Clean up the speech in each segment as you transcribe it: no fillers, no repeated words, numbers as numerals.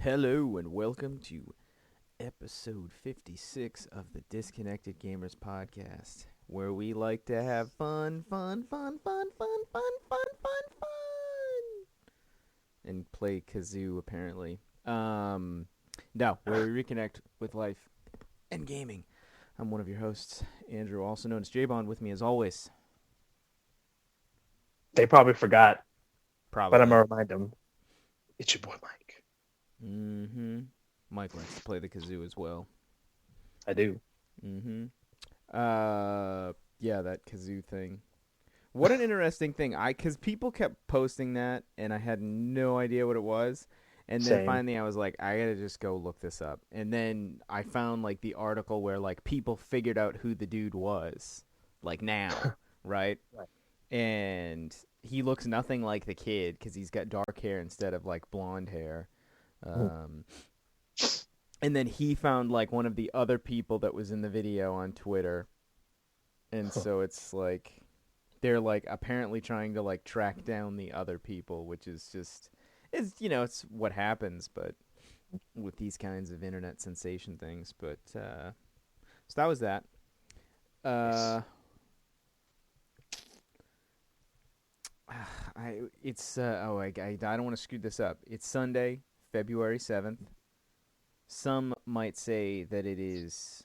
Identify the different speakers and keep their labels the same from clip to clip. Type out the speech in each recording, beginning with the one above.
Speaker 1: Hello and welcome to episode 56 of the Disconnected Gamers podcast, where we like to have fun, and play kazoo, apparently. No, where we reconnect with life and gaming. I'm one of your hosts, Andrew, also known as J-Bond, with me as always.
Speaker 2: They probably forgot,
Speaker 1: Probably.
Speaker 2: but I'm going to remind them. It's your boy, Mike.
Speaker 1: Mm-hmm. Mike likes to play the kazoo as well.
Speaker 2: I do.
Speaker 1: Mm-hmm. Yeah, that kazoo thing. What an interesting thing. Because people kept posting that, and I had no idea what it was. And then
Speaker 2: Same.
Speaker 1: finally I was like, I gotta just go look this up. And then I found, like, the article where, like, people figured out who the dude was. Like, now, right?
Speaker 2: Right.
Speaker 1: And he looks nothing like the kid, because he's got dark hair instead of, like, blonde hair. And then he found, like, one of the other people that was in the video on Twitter. And so it's like they're, like, apparently trying to, like, track down the other people, which is just it's what happens, but with these kinds of internet sensation things. But so that was that. I don't want to screw this up. It's Sunday, February 7th. Some might say that it is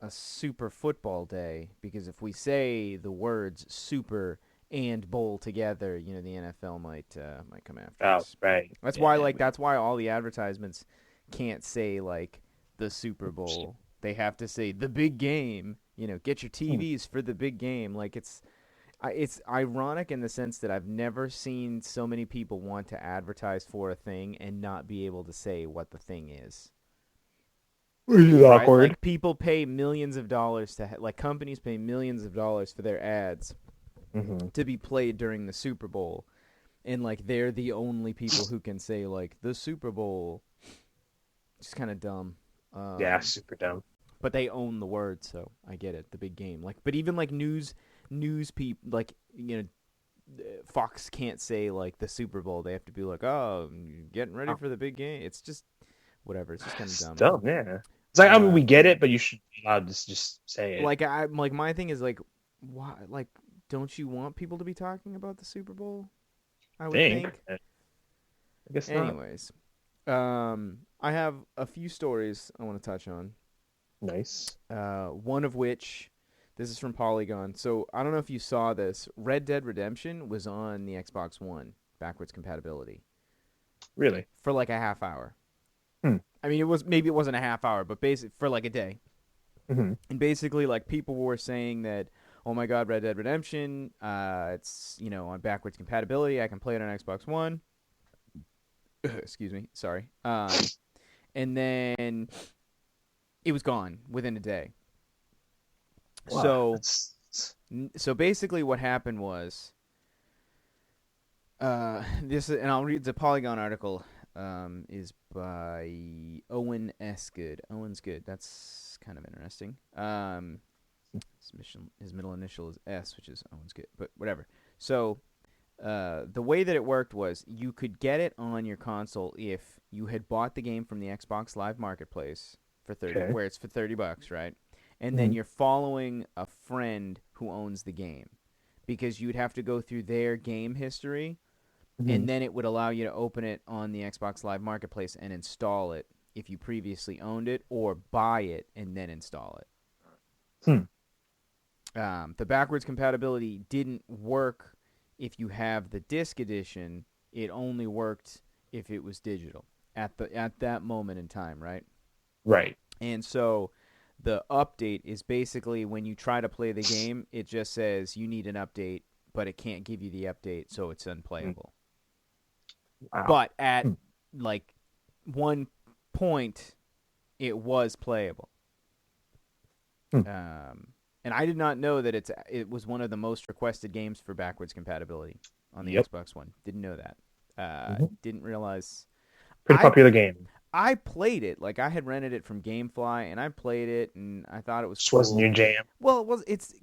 Speaker 1: a super football day, because if we say the words super and bowl together, the NFL might come after
Speaker 2: Oh,
Speaker 1: us.
Speaker 2: right.
Speaker 1: That's
Speaker 2: Yeah,
Speaker 1: why, like, that's why all the advertisements can't say, like, the Super Bowl. They have to say the big game. Get your TVs for the big game. Like, it's ironic in the sense that I've never seen so many people want to advertise for a thing and not be able to say what the thing is.
Speaker 2: Which is
Speaker 1: Right?
Speaker 2: awkward.
Speaker 1: Like, people pay millions of dollars like, companies pay millions of dollars for their ads to be played during the Super Bowl. And, like, they're the only people who can say, like, the Super Bowl. It's kind of dumb.
Speaker 2: Yeah, super dumb.
Speaker 1: But they own the word, so I get it. The big game. Like, but even, like, news people, like, Fox can't say, like, the Super Bowl. They have to be like, oh, getting ready for the big game. It's just whatever. It's just kind of
Speaker 2: It's
Speaker 1: dumb.
Speaker 2: dumb, yeah. It's like, I mean, we get it, but you should be allowed to just say it.
Speaker 1: Like my thing is, like, why? Like, don't you want people to be talking about the Super Bowl? I would think.
Speaker 2: I guess not.
Speaker 1: Anyways, I have a few stories I want to touch on.
Speaker 2: Nice.
Speaker 1: One of which, this is from Polygon. So I don't know if you saw this. Red Dead Redemption was on the Xbox One backwards compatibility
Speaker 2: Really?
Speaker 1: for like a half hour.
Speaker 2: Hmm.
Speaker 1: I mean, it wasn't a half hour, but basically for like a day.
Speaker 2: Mm-hmm.
Speaker 1: And basically, like, people were saying that, oh my God, Red Dead Redemption, it's on backwards compatibility. I can play it on Xbox One. Excuse me, sorry. And then it was gone within a day.
Speaker 2: Wow,
Speaker 1: So basically, what happened was, this, and I'll read the Polygon article. Is by Owen S. Good. Owen's Good. That's kind of interesting. His middle initial is S, which is Owen's Good, but whatever. So, the way that it worked was you could get it on your console if you had bought the game from the Xbox Live Marketplace for where it's for $30, right? And then you're following a friend who owns the game, because you'd have to go through their game history. And then it would allow you to open it on the Xbox Live Marketplace and install it if you previously owned it, or buy it and then install it. The backwards compatibility didn't work if you have the disc edition. It only worked if it was digital at that moment in time, right?
Speaker 2: Right.
Speaker 1: And so the update is basically when you try to play the game, it just says you need an update, but it can't give you the update, so it's unplayable.
Speaker 2: Wow.
Speaker 1: But at like one point, it was playable. And I did not know that it was one of the most requested games for backwards compatibility on the Xbox One. Didn't know that. Didn't realize.
Speaker 2: Pretty popular game.
Speaker 1: I played it. Like, I had rented it from GameFly, and I played it, and I thought it was
Speaker 2: Just
Speaker 1: cool.
Speaker 2: wasn't your jam.
Speaker 1: Well, it's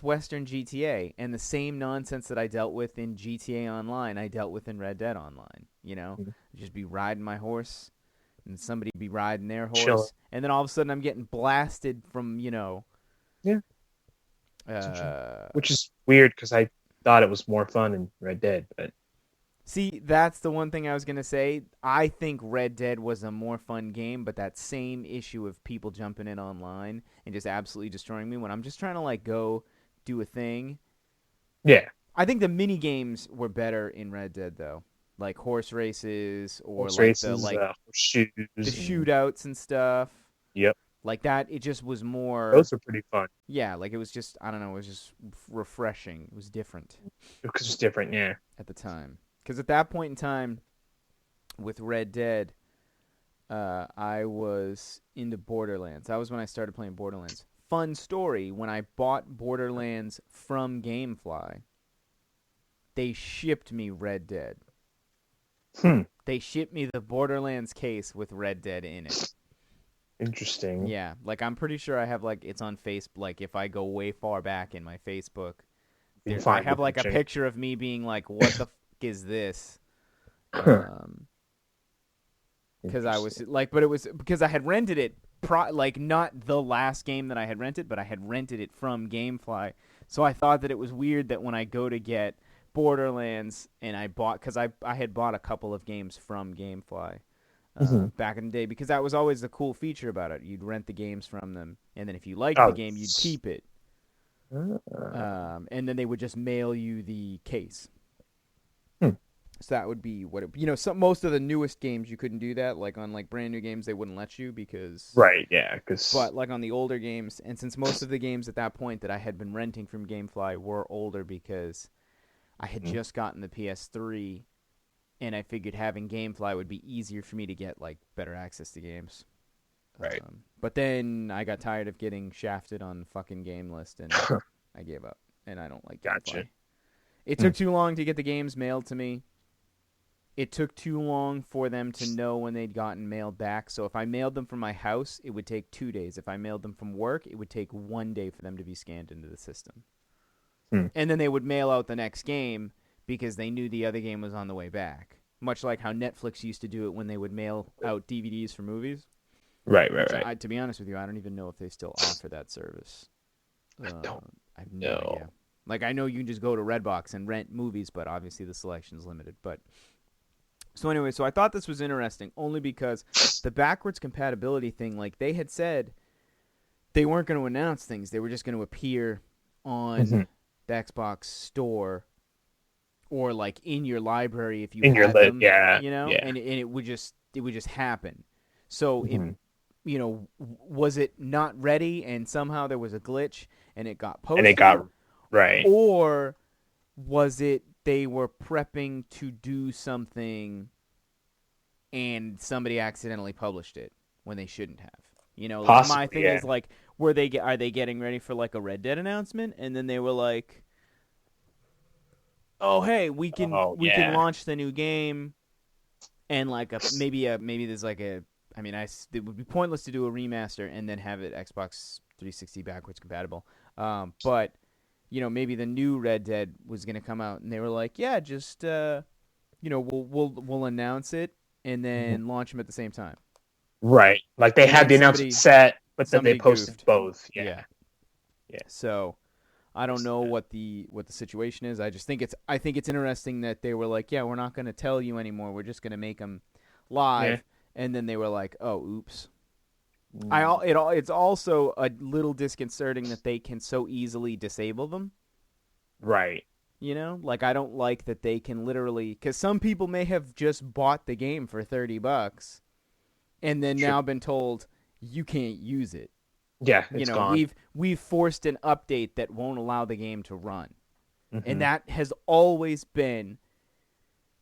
Speaker 1: Western GTA, and the same nonsense that I dealt with in GTA Online, I dealt with in Red Dead Online. you know,
Speaker 2: Mhm.
Speaker 1: just be riding my horse, and somebody be riding their
Speaker 2: Chilling.
Speaker 1: horse, and then all of a sudden I'm getting blasted from,
Speaker 2: Yeah, it's interesting.
Speaker 1: uh,
Speaker 2: Which is weird because I thought it was more fun in Red Dead, but
Speaker 1: see, that's the one thing I was gonna say. I think Red Dead was a more fun game, but that same issue of people jumping in online and just absolutely destroying me when I'm just trying to like go do a thing.
Speaker 2: yeah,
Speaker 1: I think the mini games were better in Red Dead though, like horse races or
Speaker 2: horse
Speaker 1: like the
Speaker 2: races,
Speaker 1: like the
Speaker 2: shoes, and
Speaker 1: shootouts and stuff
Speaker 2: yep,
Speaker 1: like that. It just was more,
Speaker 2: those are pretty fun
Speaker 1: yeah, like it was just I don't know, it was just refreshing. It was different
Speaker 2: because it's different. Yeah.
Speaker 1: at the time because at that point in time with Red Dead, I was into Borderlands. That was when I started playing Borderlands. Fun story: when I bought Borderlands from GameFly, they shipped me Red Dead.
Speaker 2: Hmm.
Speaker 1: They shipped me the Borderlands case with Red Dead in it.
Speaker 2: Interesting.
Speaker 1: Yeah, like I'm pretty sure I have like it's on Facebook. Like if I go way far back in my Facebook,
Speaker 2: You can
Speaker 1: I
Speaker 2: find the
Speaker 1: have like a
Speaker 2: picture.
Speaker 1: picture of me being like, "What the is this?" Um, because I was
Speaker 2: Interesting.
Speaker 1: like, but it was because I had rented it, like not the last game that I had rented, but I had rented it from GameFly. So I thought that it was weird that when I go to get Borderlands and I bought because I had bought a couple of games from GameFly
Speaker 2: Hmm.
Speaker 1: back in the day because that was always the cool feature about it. You'd rent the games from them, and then if you liked the
Speaker 2: Oh,
Speaker 1: game, you'd keep it, and then they would just mail you the case.
Speaker 2: hmm.
Speaker 1: So that would be what most of the newest games you couldn't do that. Like on like brand new games, they wouldn't let you because.
Speaker 2: Right. Yeah. Because
Speaker 1: But like on the older games, and since most of the games at that point that I had been renting from GameFly were older because I had just gotten the PS3, and I figured having GameFly would be easier for me to get like better access to games.
Speaker 2: right.
Speaker 1: But then I got tired of getting shafted on fucking game list, and I gave up. And I don't like
Speaker 2: Gotcha.
Speaker 1: GameFly. It
Speaker 2: Hmm.
Speaker 1: took too long to get the games mailed to me. It took too long for them to know when they'd gotten mailed back. So if I mailed them from my house, it would take 2 days. If I mailed them from work, it would take 1 day for them to be scanned into the system.
Speaker 2: Hmm.
Speaker 1: And then they would mail out the next game because they knew the other game was on the way back. Much like how Netflix used to do it when they would mail out DVDs for movies.
Speaker 2: Right. Right.
Speaker 1: Which,
Speaker 2: Right.
Speaker 1: to be honest with you, I don't even know if they still offer that service.
Speaker 2: I don't
Speaker 1: I have no
Speaker 2: know.
Speaker 1: idea. Like, I know you can just go to Redbox and rent movies, but obviously the selection is limited. But so anyway, so I thought this was interesting only because the backwards compatibility thing, like they had said, they weren't going to announce things. They were just going to appear
Speaker 2: Hmm.
Speaker 1: on the Xbox store or like in your library if you
Speaker 2: In your
Speaker 1: had
Speaker 2: lit.
Speaker 1: them,
Speaker 2: Yeah. Yeah.
Speaker 1: and it would just happen. So it
Speaker 2: Hmm.
Speaker 1: was it not ready and somehow there was a glitch and it got
Speaker 2: And it
Speaker 1: posted,
Speaker 2: got right.
Speaker 1: or was it they were prepping to do something and somebody accidentally published it when they shouldn't have? Like my
Speaker 2: Possibly.
Speaker 1: thing
Speaker 2: Yeah.
Speaker 1: is like, are they getting ready for like a Red Dead announcement? And then they were like, "Oh, hey,
Speaker 2: Oh
Speaker 1: we can
Speaker 2: yeah.
Speaker 1: launch the new game and like maybe there's like a I mean, it would be pointless to do a remaster and then have it Xbox 360 backwards compatible. But maybe the new Red Dead was going to come out, and they were like, "Yeah, just we'll announce it and
Speaker 2: Mhm.
Speaker 1: then launch them at the same time."
Speaker 2: Right. Like they
Speaker 1: And
Speaker 2: had
Speaker 1: then
Speaker 2: the announcement set, but then they
Speaker 1: somebody
Speaker 2: posted
Speaker 1: goofed.
Speaker 2: both.
Speaker 1: Yeah.
Speaker 2: Yeah. Yeah.
Speaker 1: So I don't know what the situation is. I think it's interesting that they were like, "Yeah, we're not going to tell you anymore. We're just going to make them
Speaker 2: Yeah.
Speaker 1: live." And then they were like, "Oh, oops."
Speaker 2: Mm.
Speaker 1: It's also a little disconcerting that they can so easily disable them.
Speaker 2: Right.
Speaker 1: Like I don't like that they can literally because some people may have just bought the game for $30 and then
Speaker 2: True.
Speaker 1: now been told you can't use it.
Speaker 2: Yeah, it's gone.
Speaker 1: We've forced an update that won't allow the game to run, and
Speaker 2: Hmm.
Speaker 1: that has always been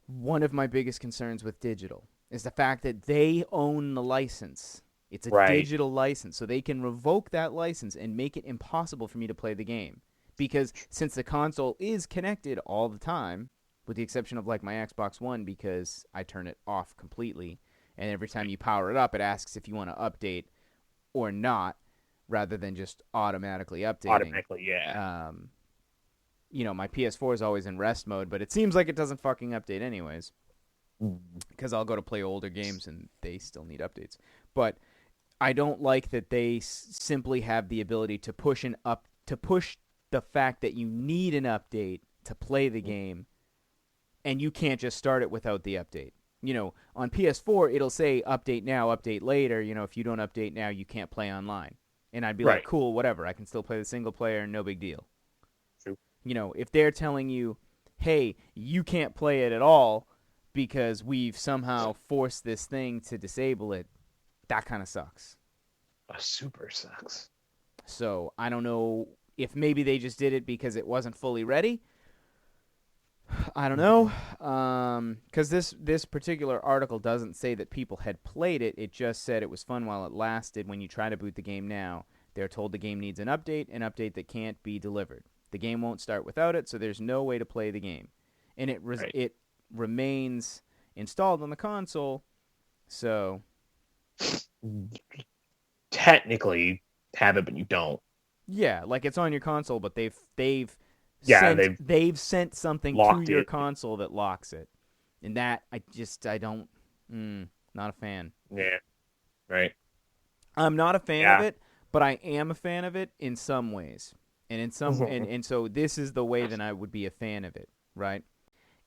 Speaker 1: one of my biggest concerns with digital is the fact that they own the license. It's a
Speaker 2: Right.
Speaker 1: digital license, so they can revoke that license and make it impossible for me to play the game. Because since the console is connected all the time, with the exception of like my Xbox One, because I turn it off completely, and every time you power it up, it asks if you want to update or not, rather than just automatically updating.
Speaker 2: Automatically, yeah.
Speaker 1: Um, my PS4 is always in rest mode, but it seems like it doesn't fucking update anyways.
Speaker 2: Mm.
Speaker 1: because I'll go to play older games and they still need updates. But I don't like that they simply have the ability to push the fact that you need an update to play the game, and you can't just start it without the update. On PS4 it'll say update now, update later. If you don't update now, you can't play online. And I'd be like,
Speaker 2: Right.
Speaker 1: cool, whatever. I can still play the single player, no big deal.
Speaker 2: True.
Speaker 1: If they're telling you, hey, you can't play it at all because we've somehow forced this thing to disable it, that kind of sucks.
Speaker 2: Super sucks.
Speaker 1: So I don't know if maybe they just did it because it wasn't fully ready. I don't know, because this particular article doesn't say that people had played it. It just said it was fun while it lasted. When you try to boot the game now, they're told the game needs an update that can't be delivered. The game won't start without it, so there's no way to play the game, and
Speaker 2: Right.
Speaker 1: it remains installed on the console. So
Speaker 2: Technically have it, but you don't.
Speaker 1: yeah, like it's on your console, but they've
Speaker 2: Yeah,
Speaker 1: sent
Speaker 2: they've
Speaker 1: something to
Speaker 2: locked
Speaker 1: your
Speaker 2: it.
Speaker 1: console that locks it, and that I don't, not a fan.
Speaker 2: Yeah. Right.
Speaker 1: I'm not a fan of
Speaker 2: Yeah.
Speaker 1: it, but I am a fan of it in some ways, and
Speaker 2: Hmm.
Speaker 1: and so this is the way that I would be a fan of it, right?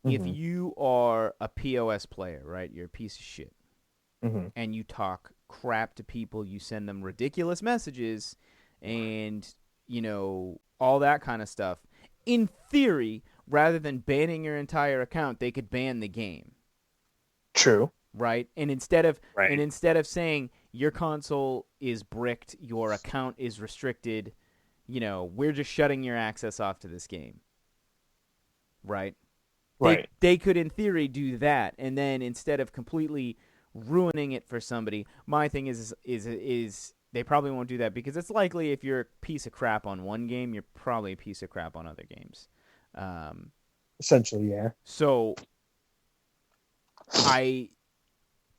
Speaker 1: If
Speaker 2: Hmm.
Speaker 1: you are a POS player, right, you're a piece of shit,
Speaker 2: Hmm.
Speaker 1: and you talk crap to people, you send them ridiculous messages, and all that kind of stuff. In theory, rather than banning your entire account, they could ban the game,
Speaker 2: True.
Speaker 1: right? And
Speaker 2: Right.
Speaker 1: instead of saying your console is bricked, your account is restricted, we're just shutting your access off to this game, right? They
Speaker 2: Right.
Speaker 1: they could in theory do that, and then instead of completely ruining it for somebody, my thing is they probably won't do that because it's likely if you're a piece of crap on one game, you're probably a piece of crap on other games. Um,
Speaker 2: Essentially, yeah.
Speaker 1: so I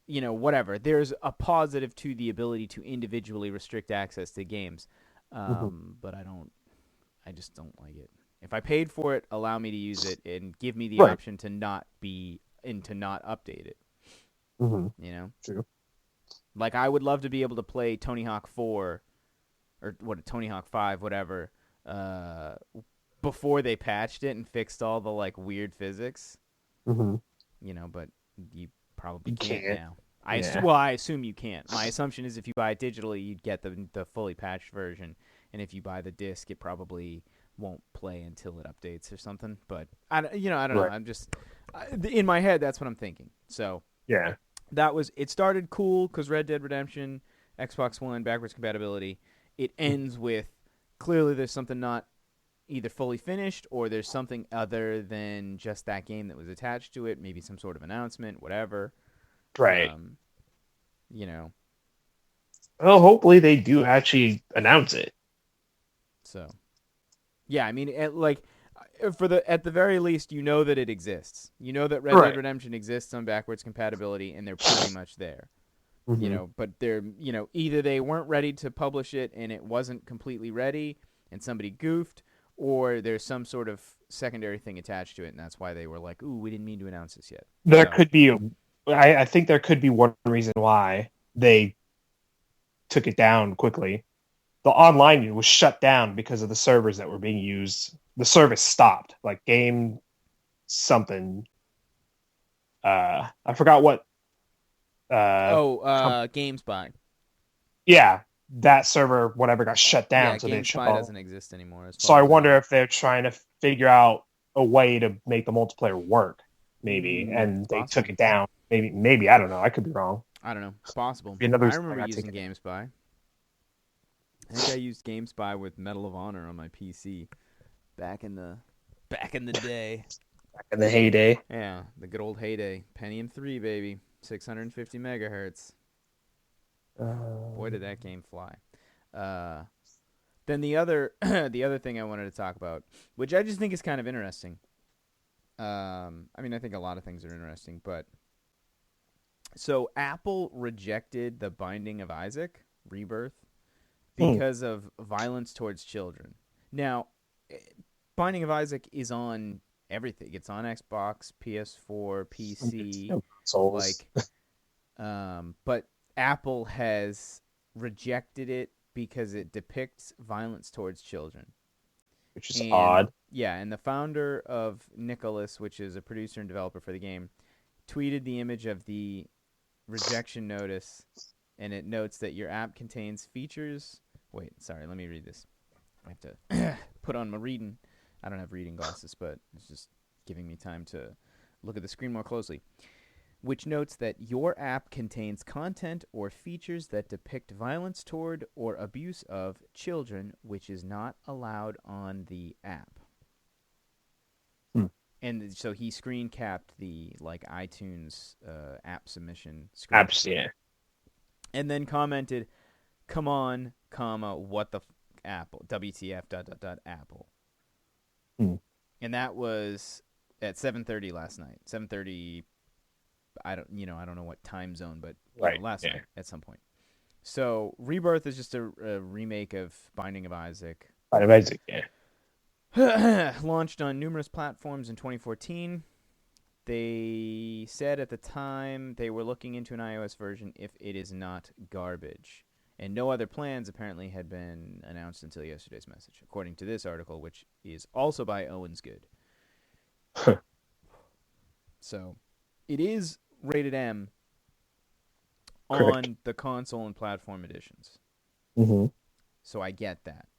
Speaker 1: whatever. There's a positive to the ability to individually restrict access to games,
Speaker 2: Hmm.
Speaker 1: but I just don't like it. If I paid for it, allow me to use it and give me the
Speaker 2: Right.
Speaker 1: option to not be and to not update it.
Speaker 2: Hmm.
Speaker 1: You know,
Speaker 2: True.
Speaker 1: like I would love to be able to play Tony Hawk 4 or Tony Hawk 5, whatever, uh, before they patched it and fixed all the like weird physics.
Speaker 2: Hmm.
Speaker 1: But you probably
Speaker 2: You
Speaker 1: can't
Speaker 2: can't.
Speaker 1: now.
Speaker 2: Yeah.
Speaker 1: Well, I assume you can't. My assumption is if you buy it digitally, you'd get the fully patched version, and if you buy the disc, it probably won't play until it updates or something. But I don't know.
Speaker 2: Right.
Speaker 1: I'm just in my head. That's what I'm thinking. So
Speaker 2: Yeah.
Speaker 1: it started cool because Red Dead Redemption, Xbox One, backwards compatibility. It ends with clearly there's something not either fully finished or there's something other than just that game that was attached to it. Maybe some sort of announcement, whatever.
Speaker 2: Right.
Speaker 1: Um, you know,
Speaker 2: Well, hopefully they do actually announce it.
Speaker 1: so yeah, I mean, at the very least, you know that it exists. You know that Red Dead
Speaker 2: Right.
Speaker 1: Redemption exists on backwards compatibility, and they're pretty much there.
Speaker 2: Hmm.
Speaker 1: But they're either they weren't ready to publish it and it wasn't completely ready, and somebody goofed, or there's some sort of secondary thing attached to it, and that's why they were like, "Ooh, we didn't mean to announce this yet."
Speaker 2: There
Speaker 1: So
Speaker 2: could be I think there could be one reason why they took it down quickly. The online was shut down because of the servers that were being used. The service stopped. Like game something. I forgot what. Uh,
Speaker 1: oh,
Speaker 2: com-
Speaker 1: GameSpy.
Speaker 2: yeah, that server whatever got shut
Speaker 1: Yeah,
Speaker 2: down, so they shut
Speaker 1: GameSpy
Speaker 2: off.
Speaker 1: doesn't exist anymore, as
Speaker 2: So
Speaker 1: far
Speaker 2: I
Speaker 1: as I
Speaker 2: wonder
Speaker 1: know.
Speaker 2: if they're trying to figure out a way to make the multiplayer work, maybe,
Speaker 1: It's
Speaker 2: and they took
Speaker 1: possible.
Speaker 2: it down. Maybe I don't know. I could be wrong.
Speaker 1: I don't know. It's possible.
Speaker 2: Be another
Speaker 1: I
Speaker 2: reason I
Speaker 1: remember
Speaker 2: got
Speaker 1: using
Speaker 2: taken down.
Speaker 1: GameSpy. I think I used GameSpy with Medal of Honor on my PC back in the back in the day.
Speaker 2: Back in the heyday.
Speaker 1: Yeah, the good old heyday. Pentium 3, baby. 650 megahertz. Boy, did
Speaker 2: Um,
Speaker 1: that game fly. Uh, then the other the other thing I wanted to talk about, which I just think is kind of interesting. I mean, I think a lot of things are interesting, but so Apple rejected the Binding of Isaac Rebirth
Speaker 2: hmm,
Speaker 1: because of violence towards children. Now, Binding of Isaac is on everything. It's on Xbox, PS4, PC.
Speaker 2: Souls.
Speaker 1: Like, but Apple has rejected it because it depicts violence towards children.
Speaker 2: Which is
Speaker 1: And
Speaker 2: odd.
Speaker 1: yeah, and the founder of Nicalis, which is a producer and developer for the game, tweeted the image of the rejection notice, and it notes that your app contains features. Wait, sorry, let me read this. I have to put on my reading. I don't have reading glasses, but it's just giving me time to look at the screen more closely. Which notes that your app contains content or features that depict violence toward or abuse of children, which is not allowed on the app.
Speaker 2: Hmm.
Speaker 1: And so he screen capped the like iTunes app submission screen,
Speaker 2: Apps, yeah.
Speaker 1: and then commented, "Come on, comma what the Apple WTF dot dot dot Apple."
Speaker 2: Hmm.
Speaker 1: And that was at 7:30 last night. 7:30. I don't know what time zone, but
Speaker 2: Right.
Speaker 1: last
Speaker 2: Yeah.
Speaker 1: night at some point. So Rebirth is just a remake of Binding of Isaac.
Speaker 2: Kind of basic, yeah.
Speaker 1: Launched on numerous platforms in 2014. They said at the time they were looking into an iOS version if it is not garbage. And no other plans apparently had been announced until yesterday's message, according to this article, which is also by Owens Good. So it is rated M
Speaker 2: Correct.
Speaker 1: on the console and platform editions.
Speaker 2: Mm-hmm.
Speaker 1: So I get that.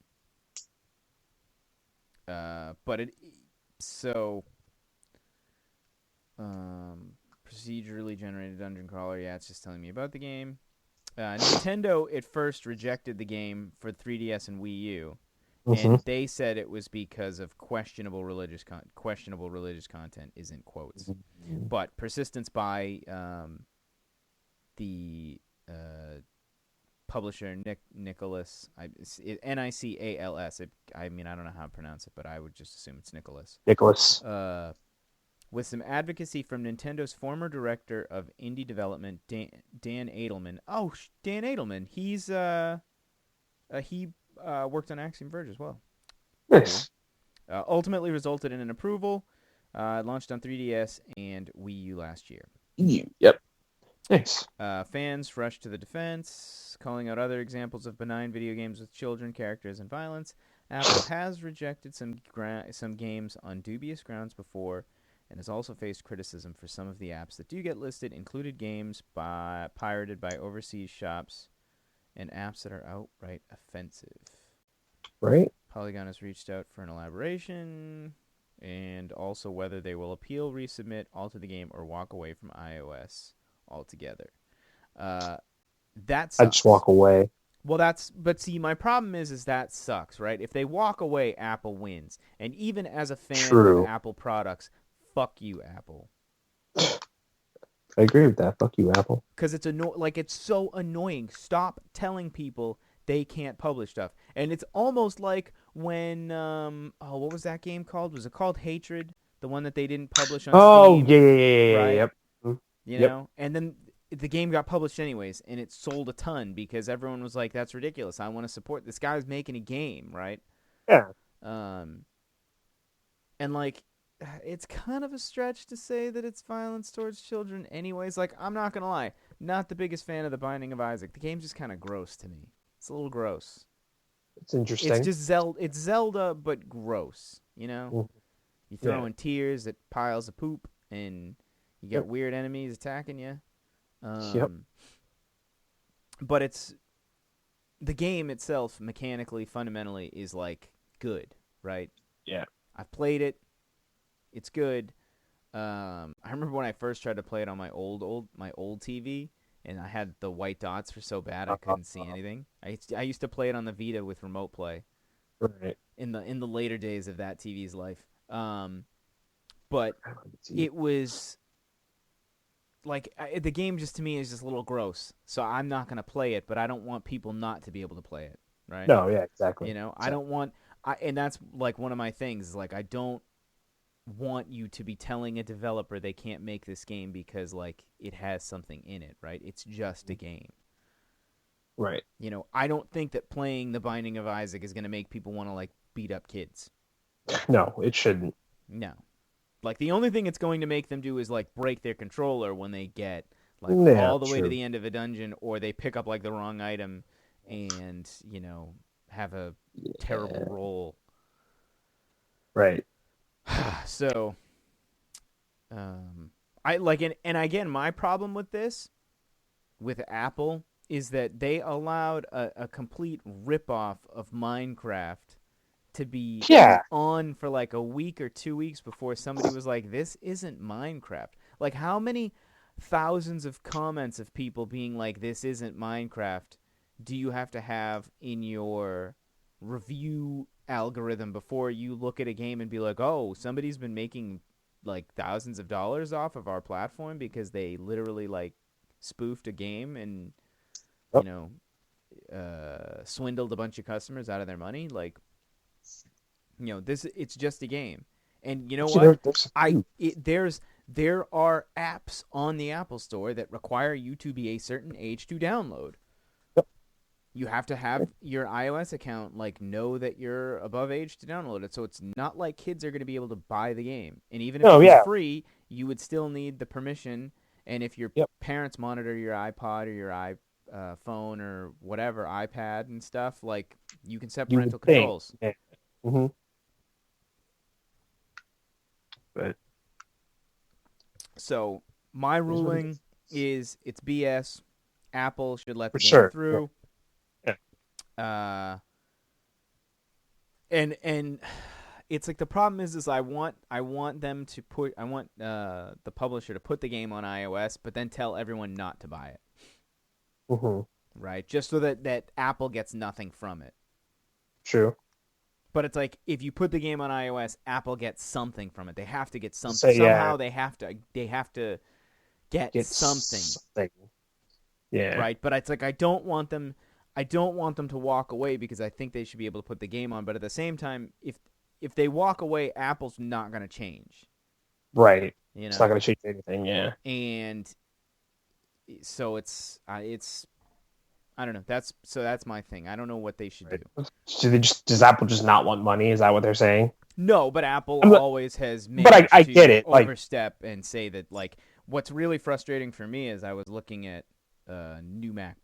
Speaker 1: But it so procedurally generated dungeon crawler. Yeah, it's just telling me about the game. Nintendo at first rejected the game for 3DS and Wii U,
Speaker 2: Mm-hmm.
Speaker 1: and they said it was because of questionable religious content is in quotes. But persistence by the publisher Nicalis, Nicals. I mean, I don't know how to pronounce it, but I would just assume it's Nicalis.
Speaker 2: Nicholas.
Speaker 1: With some advocacy from Nintendo's former director of indie development, Dan Adelman. Oh, Dan Adelman. He worked on Axiom Verge as well.
Speaker 2: Nice.
Speaker 1: Cool. Ultimately resulted in an approval. Launched on 3DS and Wii U last year.
Speaker 2: Yep. Nice.
Speaker 1: Fans rushed to the defense, calling out other examples of benign video games with children, characters, and violence. Apple has rejected some games on dubious grounds before, and has also faced criticism for some of the apps that do get listed, included games pirated by overseas shops and apps that are outright offensive.
Speaker 2: Right.
Speaker 1: Polygon has reached out for an elaboration, and also whether they will appeal, resubmit, alter the game, or walk away from iOS altogether. That sucks.
Speaker 2: I just walk away.
Speaker 1: Well, but see, my problem is that sucks, right? If they walk away, Apple wins. And even as a fan
Speaker 2: True.
Speaker 1: of Apple products, fuck you, Apple.
Speaker 2: I agree with that. Fuck you, Apple.
Speaker 1: Because it's so annoying. Stop telling people they can't publish stuff. And it's almost like when what was that game called? Was it called Hatred? The one that they didn't publish on Steam?
Speaker 2: Yeah,
Speaker 1: right?
Speaker 2: Yep.
Speaker 1: You know? And then the game got published anyways, and it sold a ton because everyone was like, that's ridiculous. I want to support this guy's making a game, right?
Speaker 2: Yeah.
Speaker 1: And like, it's kind of a stretch to say that it's violence towards children anyways. Like, I'm not gonna lie, not the biggest fan of The Binding of Isaac. The game's just kind of gross to me. It's a little gross.
Speaker 2: It's interesting.
Speaker 1: It's just it's Zelda, but gross, you know?
Speaker 2: Mm-hmm.
Speaker 1: You throw in tears at piles of poop, and you get weird enemies attacking you. But the game itself, mechanically, fundamentally, is like good, right?
Speaker 2: Yeah.
Speaker 1: I've played it. It's good. I remember when I first tried to play it on my old TV, and I had the white dots for so bad I couldn't see anything. I used to play it on the Vita with remote play.
Speaker 2: Right.
Speaker 1: In the later days of that TV's life. But it was like the game just to me is just a little gross. So I'm not going to play it, but I don't want people not to be able to play it, right?
Speaker 2: No, yeah, exactly.
Speaker 1: You know, I don't want and that's like one of my things is like I don't want you to be telling a developer they can't make this game because like it has something in it, right? It's just a game.
Speaker 2: Right.
Speaker 1: You know, I don't think that playing The Binding of Isaac is going to make people want to like beat up kids.
Speaker 2: No, it shouldn't.
Speaker 1: No. Like the only thing it's going to make them do is like break their controller when they get like
Speaker 2: Yeah,
Speaker 1: all the way to
Speaker 2: true.
Speaker 1: the end of a dungeon, or they pick up like the wrong item and have a terrible
Speaker 2: Yeah.
Speaker 1: roll.
Speaker 2: Right.
Speaker 1: So I like and again, my problem with this with Apple is that they allowed a complete ripoff of Minecraft to be
Speaker 2: Yeah.
Speaker 1: on for like a week or 2 weeks before somebody was like, "This isn't Minecraft." Like, how many thousands of comments of people being like, "This isn't Minecraft" do you have to have in your review algorithm before you look at a game and be like, "Oh, somebody's been making like thousands of dollars off of our platform because they literally like spoofed a game and you
Speaker 2: Yep.
Speaker 1: know swindled a bunch of customers out of their money." Like, this it's just a game. And you know
Speaker 2: Actually,
Speaker 1: what?
Speaker 2: there's a
Speaker 1: I
Speaker 2: few.
Speaker 1: it, there are apps on the Apple Store that require you to be a certain age to download.
Speaker 2: Yep.
Speaker 1: You have to have your iOS account like know that you're above age to download it. So it's not like kids are going to be able to buy the game. And even if it
Speaker 2: No,
Speaker 1: was
Speaker 2: yeah.
Speaker 1: free, you would still need the permission. And if your
Speaker 2: Yep.
Speaker 1: parents monitor your iPod or your phone or whatever, iPad and stuff, like you can set
Speaker 2: You would
Speaker 1: parental
Speaker 2: think.
Speaker 1: controls.
Speaker 2: Yeah. hmm But
Speaker 1: So my
Speaker 2: it is what it
Speaker 1: ruling
Speaker 2: is.
Speaker 1: is it's BS. Apple should let
Speaker 2: For
Speaker 1: the game
Speaker 2: sure. Yeah.
Speaker 1: through.
Speaker 2: Yeah.
Speaker 1: Uh, and it's like the problem is I want them to put I want the publisher to put the game on iOS, but then tell everyone not to buy it,
Speaker 2: hmm
Speaker 1: right? Just so that Apple gets nothing from it.
Speaker 2: True.
Speaker 1: But it's like if you put the game on iOS, Apple gets something from it. They have to get something.
Speaker 2: Say yeah.
Speaker 1: Somehow they have to get
Speaker 2: Get
Speaker 1: something.
Speaker 2: something. Yeah.
Speaker 1: Right? But it's like I don't want them to walk away because I think they should be able to put the game on, but at the same time if they walk away, Apple's not going to change,
Speaker 2: Right.
Speaker 1: you
Speaker 2: It's not
Speaker 1: know.
Speaker 2: going to change anything. Yeah.
Speaker 1: And so it's I don't know. That's my thing. I don't know what they should
Speaker 2: Right.
Speaker 1: do.
Speaker 2: Does Apple just not want money? Is that what they're saying?
Speaker 1: No, but Apple
Speaker 2: I'm not,
Speaker 1: always has
Speaker 2: but
Speaker 1: managed
Speaker 2: I get
Speaker 1: to
Speaker 2: it. Like,
Speaker 1: overstep and say that like what's really frustrating for me is I was looking at new
Speaker 2: mhm,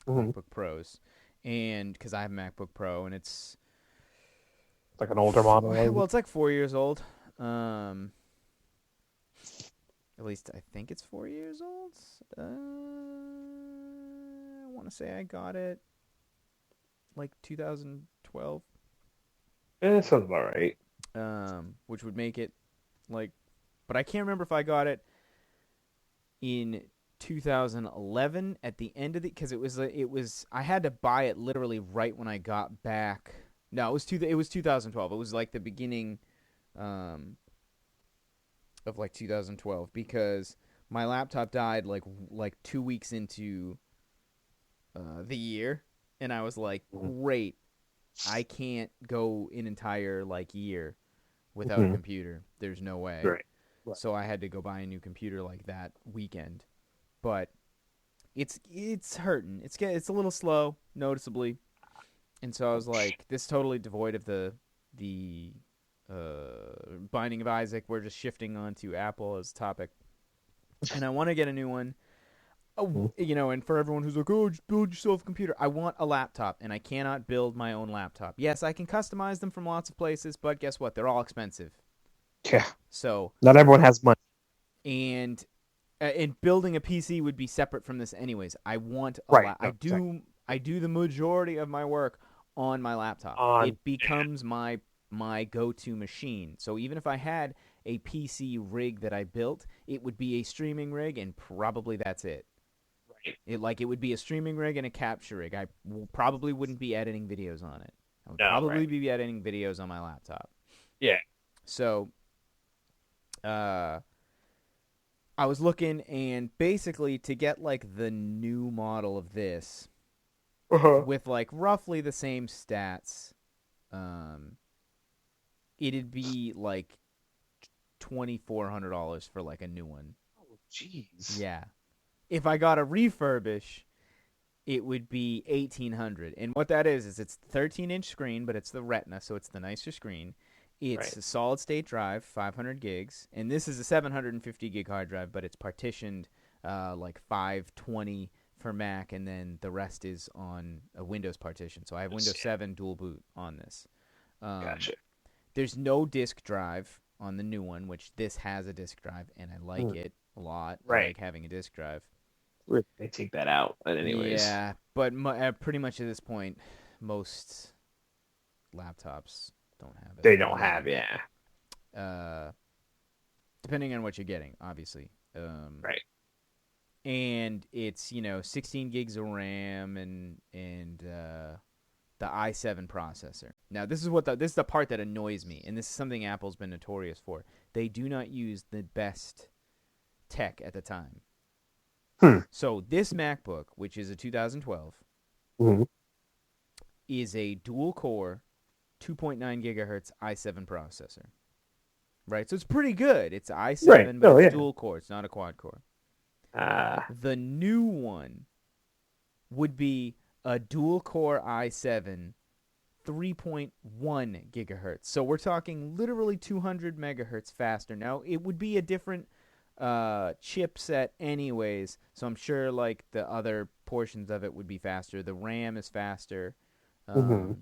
Speaker 1: MacBook Pros, and because I have a MacBook Pro and it's
Speaker 2: like an older model.
Speaker 1: well, it's like 4 years old. Um, at least I think it's 4 years old. I want to say I got it like 2012.
Speaker 2: That sounds about right.
Speaker 1: Which would make it like, but I can't remember if I got it in 2011 at the end of the because it was I had to buy it literally right when I got back. No, it was 2012. It was like the beginning um, of like 2012 because my laptop died like 2 weeks into the year, and I was like,
Speaker 2: Mhm.
Speaker 1: great, I can't go an entire like year without a
Speaker 2: Mhm.
Speaker 1: computer. There's no way.
Speaker 2: Right. Right.
Speaker 1: So I had to go buy a new computer like that weekend. But it's hurting. It's a little slow, noticeably. And so I was like, this is totally devoid of the Binding of Isaac. We're just shifting onto Apple as a topic, and I want to get a new one. Oh,
Speaker 2: Mhm.
Speaker 1: and for everyone who's like, oh, just build yourself a computer. I want a laptop, and I cannot build my own laptop. Yes, I can customize them from lots of places, but guess what? They're all expensive.
Speaker 2: Yeah.
Speaker 1: So,
Speaker 2: Not everyone has money.
Speaker 1: and building a PC would be separate from this anyways. I want a
Speaker 2: Right.
Speaker 1: la-
Speaker 2: No, exactly.
Speaker 1: I do the majority of my work on my laptop.
Speaker 2: On.
Speaker 1: It becomes my go-to machine. So even if I had a PC rig that I built, it would be a streaming rig and probably that's it.
Speaker 2: Right.
Speaker 1: It would be a streaming rig and a capture rig. I probably wouldn't be editing videos on it. I would
Speaker 2: No.
Speaker 1: probably
Speaker 2: Right.
Speaker 1: be editing videos on my laptop.
Speaker 2: Yeah.
Speaker 1: So, uh I was looking, and basically to get like the new model of this
Speaker 2: Uh-huh.
Speaker 1: with like roughly the same stats, um, it'd be like $2,400 for like a new one.
Speaker 2: Oh, jeez.
Speaker 1: Yeah. If I got a refurbish, it would be 1,800. And what that is it's 13-inch screen, but it's the Retina, so it's the nicer screen. It's
Speaker 2: Right.
Speaker 1: a solid state drive, 500 gigs, and this is a 750 gig hard drive, but it's partitioned like 520 for Mac, and then the rest is on a Windows partition. So I have Windows 7 dual boot on this. Um,
Speaker 2: Gotcha.
Speaker 1: there's no disk drive on the new one, which this has a disk drive, and I like
Speaker 2: Mm.
Speaker 1: it a lot. I
Speaker 2: Right.
Speaker 1: like having a disk drive.
Speaker 2: They take that out, but anyways,
Speaker 1: Yeah, but pretty much at this point, most laptops don't have it.
Speaker 2: they don't have. Yeah.
Speaker 1: Uh, depending on what you're getting, obviously.
Speaker 2: Right.
Speaker 1: And it's 16 gigs of RAM and the i7 processor. Now this is the part that annoys me, and this is something Apple's been notorious for. They do not use the best tech at the time.
Speaker 2: Hmm.
Speaker 1: So this MacBook, which is a 2012,
Speaker 2: Mm-hmm.
Speaker 1: is a dual core 2.9 gigahertz i7 processor. Right? So it's pretty good. It's i7,
Speaker 2: Right.
Speaker 1: but
Speaker 2: Oh
Speaker 1: it's
Speaker 2: yeah.
Speaker 1: dual core. It's not a quad core.
Speaker 2: Ah.
Speaker 1: The new one would be a dual core i7 3.1 gigahertz. So we're talking literally 200 megahertz faster. Now, it would be a different chipset anyways, so I'm sure like the other portions of it would be faster. The RAM is faster.
Speaker 2: Mm-hmm.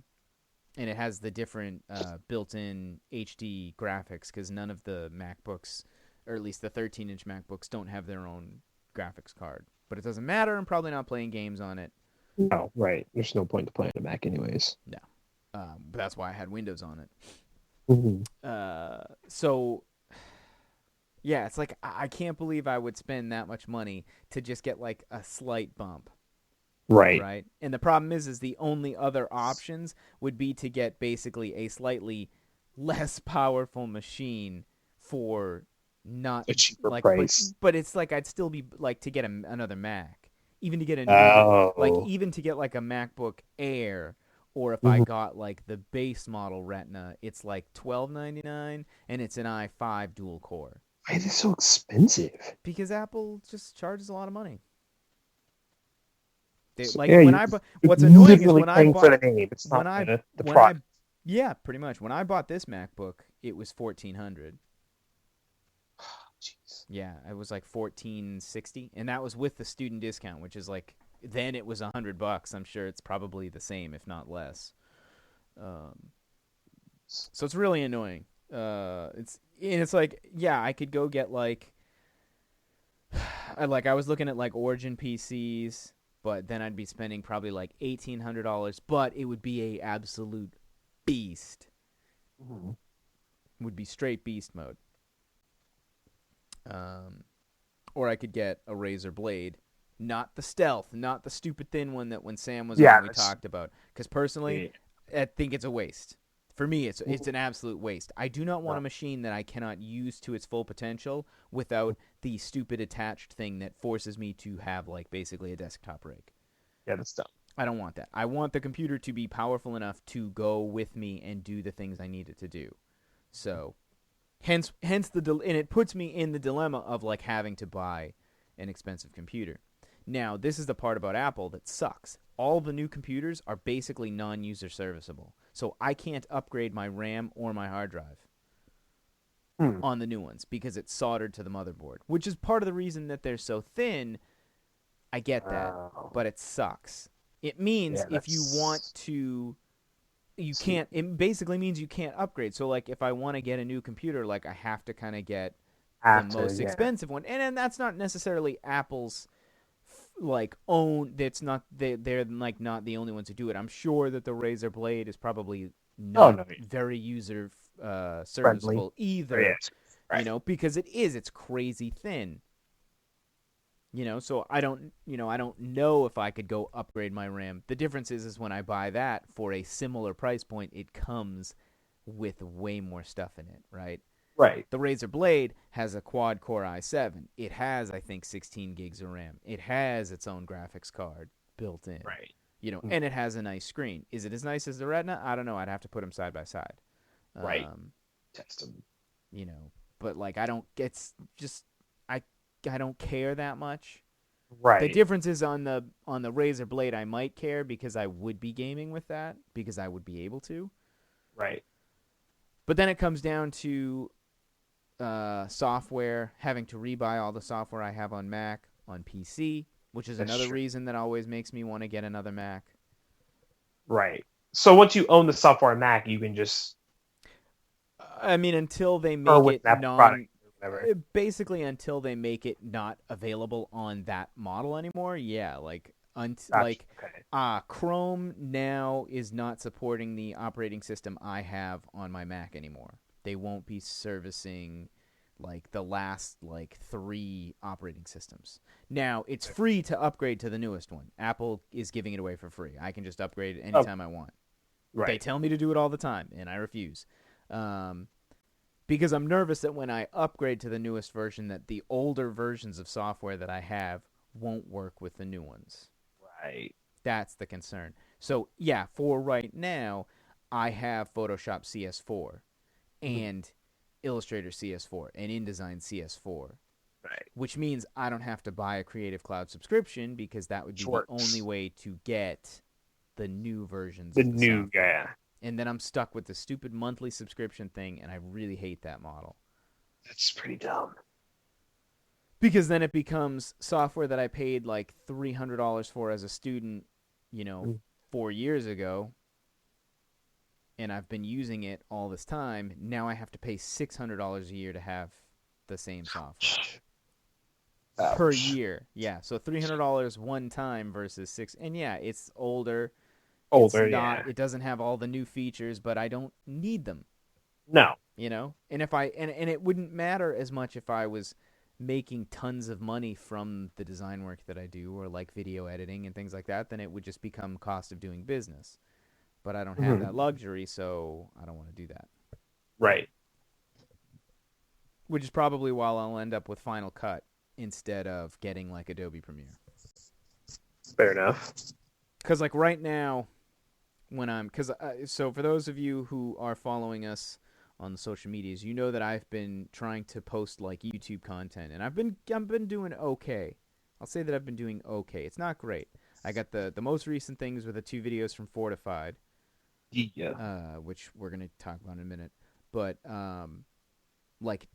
Speaker 1: And it has the different built-in HD graphics because none of the MacBooks, or at least the 13-inch MacBooks, don't have their own graphics card. But it doesn't matter. I'm probably not playing games on it.
Speaker 2: No. Right. There's no point to playing a Mac, anyways.
Speaker 1: No. But that's why I had Windows on it.
Speaker 2: Mm-hmm.
Speaker 1: So, yeah, it's like I can't believe I would spend that much money to just get like a slight bump.
Speaker 2: Right.
Speaker 1: Right? And the problem is the only other options would be to get basically a slightly less powerful machine for not
Speaker 2: A cheaper
Speaker 1: like
Speaker 2: price.
Speaker 1: but it's like I'd still be like to get another Mac, even to get a new like
Speaker 2: Oh.
Speaker 1: even to get like a MacBook Air, or if I
Speaker 2: Mm-hmm.
Speaker 1: got like the base model Retina, it's like $12.99 and it's an i5 dual core
Speaker 2: Why is it so expensive?
Speaker 1: because Apple just charges a lot of money. They,
Speaker 2: So,
Speaker 1: like
Speaker 2: yeah,
Speaker 1: when
Speaker 2: you're,
Speaker 1: I
Speaker 2: you're
Speaker 1: what's annoying is
Speaker 2: literally paying for the name. It's not the
Speaker 1: when I
Speaker 2: product.
Speaker 1: yeah, pretty much. When I bought this MacBook, it was 1400.
Speaker 2: Jeez.
Speaker 1: Yeah, it was like 1460, and that was with the student discount, which is like then it was $100. I'm sure it's probably the same, if not less. Um, so it's really annoying. It's like yeah, I could go get like I was looking at like Origin PCs, but then I'd be spending probably like $1,800, but it would be a absolute beast.
Speaker 2: Mhm.
Speaker 1: Would be straight beast mode. Um, or I could get a Razer Blade, not the Stealth, not the stupid thin one that when Sam was
Speaker 2: Yeah,
Speaker 1: on we
Speaker 2: that's
Speaker 1: talked about. Because personally,
Speaker 2: yeah.
Speaker 1: I think it's a waste. For me, it's an absolute waste. I do not want a
Speaker 2: Right.
Speaker 1: machine that I cannot use to its full potential without the stupid attached thing that forces me to have like basically a desktop rig.
Speaker 2: Yeah, that's dumb.
Speaker 1: I don't want that. I want the computer to be powerful enough to go with me and do the things I need it to do. So, hence and it puts me in the dilemma of like having to buy an expensive computer. Now, this is the part about Apple that sucks. All the new computers are basically non-user serviceable. So I can't upgrade my RAM or my hard drive
Speaker 2: Hmm.
Speaker 1: on the new ones because it's soldered to the motherboard, which is part of the reason that they're so thin. I get that,
Speaker 2: Wow.
Speaker 1: but it sucks. It means
Speaker 2: Yeah,
Speaker 1: if you want
Speaker 2: that's
Speaker 1: to you
Speaker 2: see.
Speaker 1: can't it basically means you can't upgrade. So like if I want to get a new computer, like I have to kind of get the
Speaker 2: After,
Speaker 1: most
Speaker 2: yeah.
Speaker 1: expensive one. And that's not necessarily Apple's like own that's not they're like not the only ones who do it. I'm sure that the Razer Blade is probably
Speaker 2: Oh
Speaker 1: not
Speaker 2: no,
Speaker 1: very user
Speaker 2: friendly.
Speaker 1: serviceable
Speaker 2: Oh,
Speaker 1: either,
Speaker 2: yes. Right.
Speaker 1: because it's crazy thin. So I don't know if I could go upgrade my RAM. The difference is when I buy that for a similar price point, it comes with way more stuff in it, right?
Speaker 2: Right.
Speaker 1: The Razer Blade has a quad core i7. It has, I think, 16 gigs of RAM. It has its own graphics card built in,
Speaker 2: Right.
Speaker 1: and it has a nice screen. Is it as nice as the Retina? I don't know. I'd have to put them side by side.
Speaker 2: Right.
Speaker 1: Um,
Speaker 2: Test them.
Speaker 1: but like I don't. It's just I don't care that much. The
Speaker 2: Right.
Speaker 1: difference is on the Razer Blade, I might care because I would be gaming with that because I would be able to.
Speaker 2: Right.
Speaker 1: But then it comes down to software, having to rebuy all the software I have on Mac, on PC, which is
Speaker 2: That's
Speaker 1: another
Speaker 2: true.
Speaker 1: reason that always makes me want to get another Mac.
Speaker 2: Right. So once you own the software on Mac, you can just
Speaker 1: I mean, until they
Speaker 2: or
Speaker 1: make
Speaker 2: with
Speaker 1: it
Speaker 2: an Apple product or whatever.
Speaker 1: basically until they make it not available on that model anymore. Yeah, like
Speaker 2: Gotcha. Okay.
Speaker 1: Chrome now is not supporting the operating system I have on my Mac anymore. They won't be servicing like the last like 3 operating systems. Now, it's free to upgrade to the newest one. Apple is giving it away for free. I can just upgrade it
Speaker 2: Oh,
Speaker 1: anytime I want. They
Speaker 2: right.
Speaker 1: tell me to do it all the time, and I refuse. Um, because I'm nervous that when I upgrade to the newest version, that the older versions of software that I have won't work with the new ones.
Speaker 2: Right.
Speaker 1: That's the concern. So yeah, for right now, I have Photoshop CS4
Speaker 2: Mhm.
Speaker 1: and Illustrator CS4 and InDesign CS4,
Speaker 2: Right.
Speaker 1: which means I don't have to buy a Creative Cloud subscription because that would be
Speaker 2: Which
Speaker 1: the only
Speaker 2: works.
Speaker 1: way to get the new versions
Speaker 2: The
Speaker 1: of the
Speaker 2: new
Speaker 1: software.
Speaker 2: yeah.
Speaker 1: And then I'm stuck with the stupid monthly subscription thing, and I really hate that model.
Speaker 2: That's pretty dumb.
Speaker 1: Because then it becomes software that I paid like $300 for as a student, you know,
Speaker 2: Mm.
Speaker 1: 4 years ago, and I've been using it all this time. Now I have to pay $600 a year to have the same software
Speaker 2: Ouch.
Speaker 1: per
Speaker 2: Ouch.
Speaker 1: year. Yeah, so $300 one time versus six. And yeah, it's older. It's
Speaker 2: Older,
Speaker 1: not.
Speaker 2: yeah.
Speaker 1: It doesn't have all the new features, but I don't need them.
Speaker 2: No.
Speaker 1: And if I and it wouldn't matter as much if I was making tons of money from the design work that I do or like video editing and things like that, then it would just become cost of doing business. But I don't have that
Speaker 2: Mhm.
Speaker 1: luxury, so I don't want to do that.
Speaker 2: Right.
Speaker 1: Which is probably why I'll end up with Final Cut instead of getting like Adobe Premiere.
Speaker 2: Fair enough.
Speaker 1: Cuz like right now when I'm cuz so for those of you who are following us on the social medias, you know that I've been trying to post like YouTube content, and I've been doing okay. I'll say that I've been doing okay. It's not great. I got the most recent things were the 2 videos from Fortified,
Speaker 2: Yeah.
Speaker 1: which we're gonna talk about in a minute. But like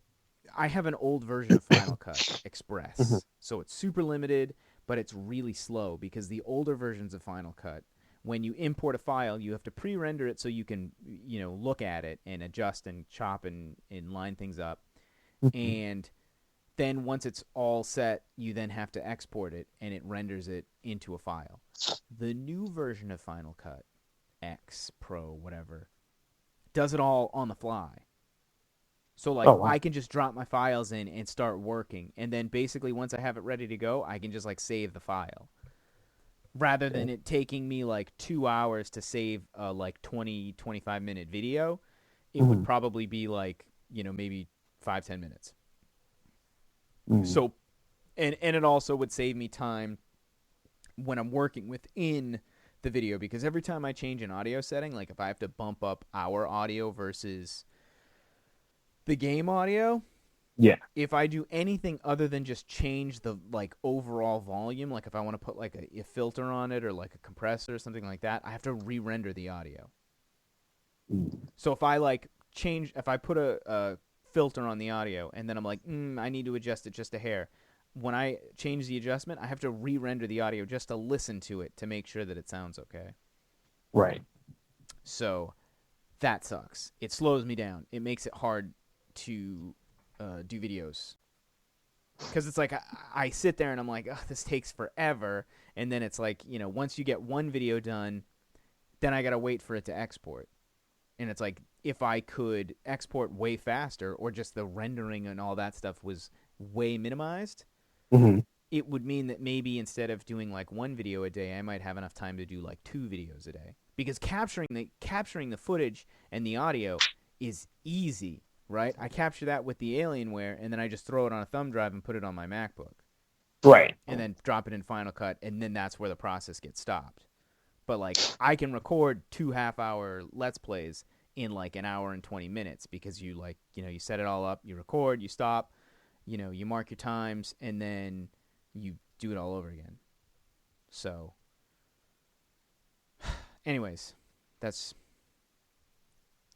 Speaker 1: I have an old version of Final Cut
Speaker 2: Mhm.
Speaker 1: Express, so it's super limited, but it's really slow because the older versions of Final Cut, when you import a file, you have to pre-render it so you can, look at it and adjust and chop and line things up.
Speaker 2: Mhm.
Speaker 1: And then once it's all set, you then have to export it and it renders it into a file. The new version of Final Cut X Pro, whatever, does it all on the fly. So
Speaker 2: Oh
Speaker 1: like
Speaker 2: wow.
Speaker 1: I can just drop my files in and start working, and then basically once I have it ready to go, I can just like save the file. Rather than
Speaker 2: Okay.
Speaker 1: it taking me like 2 hours to save a like 20-25 minute video, it would
Speaker 2: Mhm.
Speaker 1: probably be like, maybe 5-10 minutes.
Speaker 2: Mhm.
Speaker 1: So and it also would save me time when I'm working within the video, because every time I change an audio setting, like if I have to bump up our audio versus the game audio,
Speaker 2: Yeah.
Speaker 1: if I do anything other than just change the like overall volume, like if I want to put like a filter on it or like a compressor or something like that, I have to re-render the audio.
Speaker 2: Mhm.
Speaker 1: So if I put a filter on the audio and then I'm like, I need to adjust it just a hair. When I change the adjustment, I have to re-render the audio just to listen to it to make sure that it sounds okay.
Speaker 2: Right.
Speaker 1: So that sucks. It slows me down. It makes it hard to do videos because it's like I sit there and I'm like, this takes forever, and then it's like once you get one video done, then I gotta wait for it to export, and it's like if I could export way faster or just the rendering and all that stuff was way minimized,
Speaker 2: Mhm.
Speaker 1: it would mean that maybe instead of doing like one video a day, I might have enough time to do like 2 videos a day. Because capturing the footage and the audio is easy, right? I capture that with the Alienware and then I just throw it on a thumb drive and put it on my MacBook
Speaker 2: Right.
Speaker 1: and then drop it in Final Cut, and then that's where the process gets stopped. But like I can record 2 half-hour let's plays in like an hour and 20 minutes because you set it all up, you record, you stop, you mark your times, and then you do it all over again. So, anyways, that's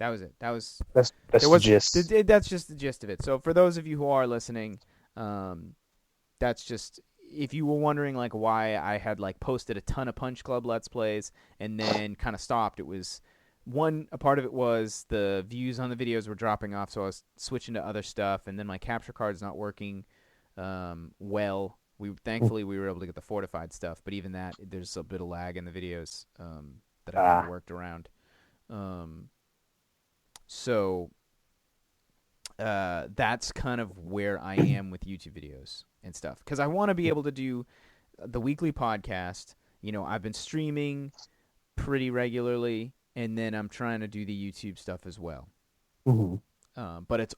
Speaker 1: That was it. That was
Speaker 2: That's
Speaker 1: there
Speaker 2: the
Speaker 1: was
Speaker 2: gist.
Speaker 1: that's just the gist of it. So for those of you who are listening, that's just if you were wondering like why I had like posted a ton of Punch Club Let's Plays and then kind of stopped. It was a part of it was the views on the videos were dropping off, so I was switching to other stuff, and then my capture card's not working well. Thankfully we were able to get the fortified stuff, but even that there's a bit of lag in the videos that I kind of worked around. So that's kind of where I am with YouTube videos and stuff because I want to be able to do the weekly podcast. You know, I've been streaming pretty regularly, and then I'm trying to do the YouTube stuff as well.
Speaker 2: Mm-hmm.
Speaker 1: But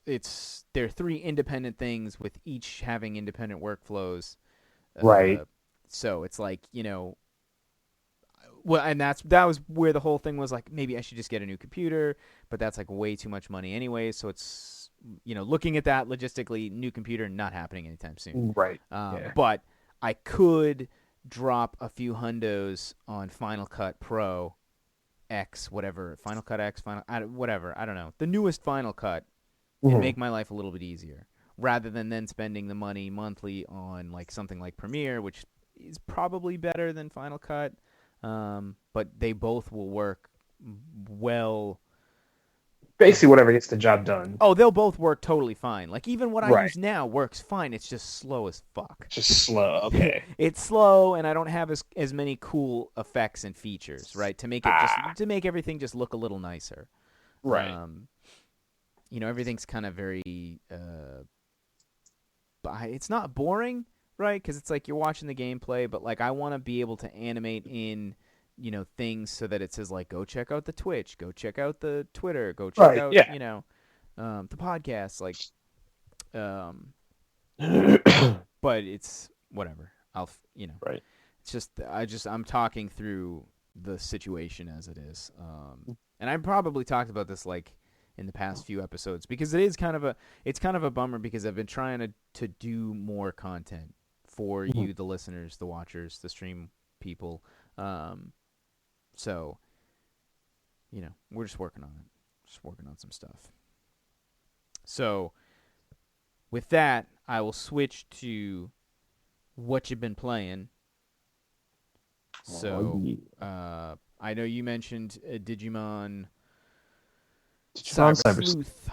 Speaker 1: they're three independent things with each having independent workflows.
Speaker 2: Right.
Speaker 1: So it's like, you know, well, and that was where the whole thing was like, maybe I should just get a new computer, but that's like way too much money anyway. So it's, you know, looking at that logistically, new computer not happening anytime soon.
Speaker 2: Right. Yeah.
Speaker 1: But I could drop a few hundos on Final Cut Pro X, whatever, Final Cut X, whatever, I don't know, the newest Final Cut, and make my life a little bit easier, rather than then spending the money monthly on like something like Premiere, which is probably better than Final Cut, but they both will work well.
Speaker 2: Basically, whatever gets the job done.
Speaker 1: Oh, they'll both work totally fine. Like even what I
Speaker 2: Right.
Speaker 1: use now works fine. It's just slow as fuck.
Speaker 2: Just slow. Okay.
Speaker 1: It's slow, and I don't have as many cool effects and features, right? To make it to make everything just look a little nicer.
Speaker 2: Right.
Speaker 1: You know, everything's kind of very. It's not boring, right? Because it's like you're watching the gameplay, but like I want to be able to animate in, you know, things so that it says like, go check out the Twitch, go check out the Twitter, go check out, you know, the podcast, like, but it's whatever. You know,
Speaker 2: right.
Speaker 1: It's just I'm talking through the situation as it is, and I probably talked about this like in the past few episodes because it's kind of a bummer because I've been trying to do more content for you, the listeners, the watchers, the stream people. So, you know, we're just working on it. Just working on some stuff. So, with that, I will switch to what you've been playing. So, I know you mentioned Digimon Cyber Sleuth.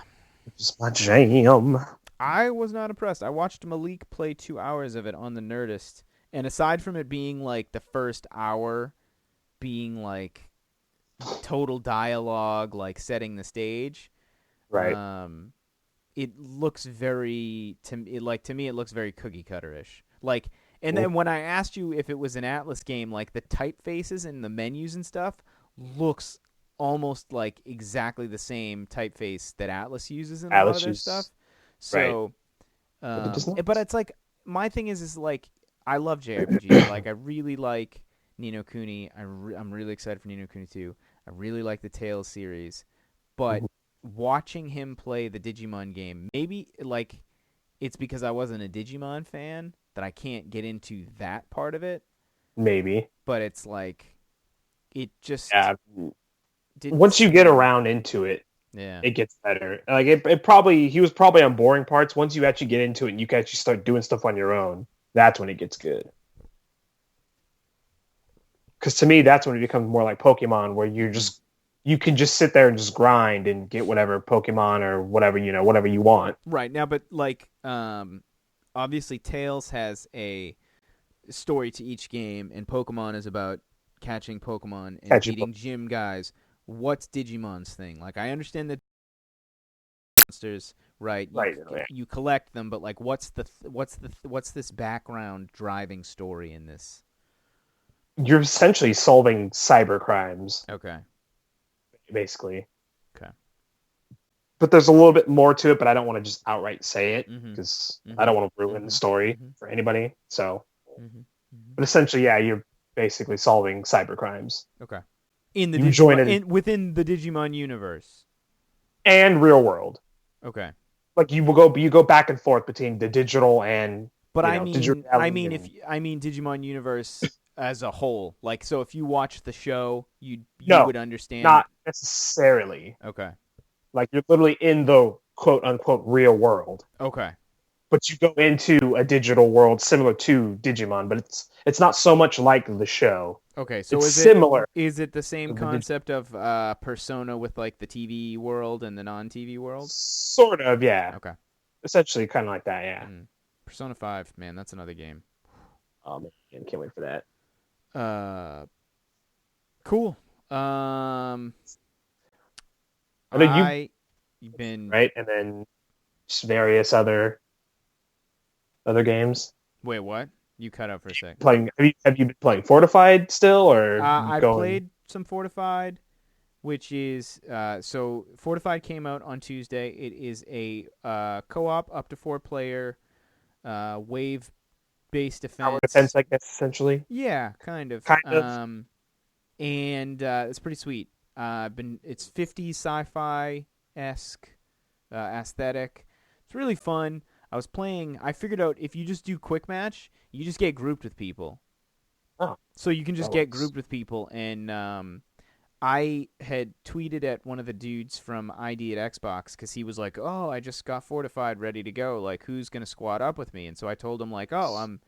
Speaker 2: It's my jam.
Speaker 1: I was not impressed. I watched Malik play 2 hours of it on the Nerdist, and aside from it being like the first hour being like total dialogue, like setting the stage,
Speaker 2: right?
Speaker 1: It looks very to me it looks very cookie cutter-ish. Like, and then when I asked you if it was an Atlas game, like the typefaces and the menus and stuff looks almost like exactly the same typeface that Atlas uses in a lot of their stuff. So, right. But it's like my thing is like I love JRPGs. Like I really like Ni no Kuni. I'm really excited for Ni no Kuni 2. I really like the Tales series, but watching him play the Digimon game, maybe like it's because I wasn't a Digimon fan that I can't get into that part of it.
Speaker 2: Maybe,
Speaker 1: but it's like it just
Speaker 2: once you get around into it, it gets better. Like he was probably on boring parts. Once you actually get into it and you can actually start doing stuff on your own, that's when it gets good. Because to me, that's when it becomes more like Pokemon, where you can just sit there and just grind and get whatever Pokemon or whatever you want.
Speaker 1: Right now, but like obviously, Tales has a story to each game, and Pokemon is about catching Pokemon and beating gym guys. What's Digimon's thing? Like, I understand that monsters, right? You collect them, but like, what's this background driving story in this?
Speaker 2: You're essentially solving cyber crimes.
Speaker 1: Okay.
Speaker 2: Basically.
Speaker 1: Okay.
Speaker 2: But there's a little bit more to it, but I don't want to just outright say it because I don't want to ruin the story for anybody. So, but essentially, yeah, you're basically solving cyber crimes.
Speaker 1: Okay. In the within the Digimon universe
Speaker 2: and real world.
Speaker 1: Okay.
Speaker 2: Like you go back and forth between the digital and. But
Speaker 1: I mean Digimon universe as a whole. Like, so if you watch the show, you would understand.
Speaker 2: Not necessarily.
Speaker 1: Okay.
Speaker 2: Like you're literally in the quote unquote real world,
Speaker 1: Okay.
Speaker 2: but you go into a digital world similar to Digimon, but it's not so much like the show.
Speaker 1: Okay. So
Speaker 2: It's
Speaker 1: is it
Speaker 2: similar
Speaker 1: is it the same
Speaker 2: to the
Speaker 1: concept of Persona with like the TV world and the non-TV world?
Speaker 2: sort of, yeah.
Speaker 1: Okay.
Speaker 2: Essentially, kind of like that, yeah.
Speaker 1: Mm. Persona 5, man, that's another game.
Speaker 2: Oh man, can't wait for that.
Speaker 1: Uh, cool. Um,
Speaker 2: I know you
Speaker 1: I been
Speaker 2: right, and then just various other games.
Speaker 1: wait, what? You cut out for a sec.
Speaker 2: Playing, have you been playing Fortified still, or you
Speaker 1: I
Speaker 2: going?
Speaker 1: played some Fortified, which is so Fortified came out on Tuesday. It is a co-op up to 4 player wave based
Speaker 2: Tower defense,
Speaker 1: defense.
Speaker 2: I guess, essentially.
Speaker 1: Yeah, kind of.
Speaker 2: Kind of.
Speaker 1: And it's pretty sweet. Been it's 50s sci-fi esque aesthetic. It's really fun. I was playing. I figured out if you just do quick match, you just get grouped with people.
Speaker 2: Oh,
Speaker 1: So you can
Speaker 2: that
Speaker 1: just get
Speaker 2: works.
Speaker 1: grouped with people, and I had tweeted at one of the dudes from ID at Xbox because he was like, "Oh, I just got fortified, ready to go. Like, who's gonna squad up with me?" And so I told him like, "Oh,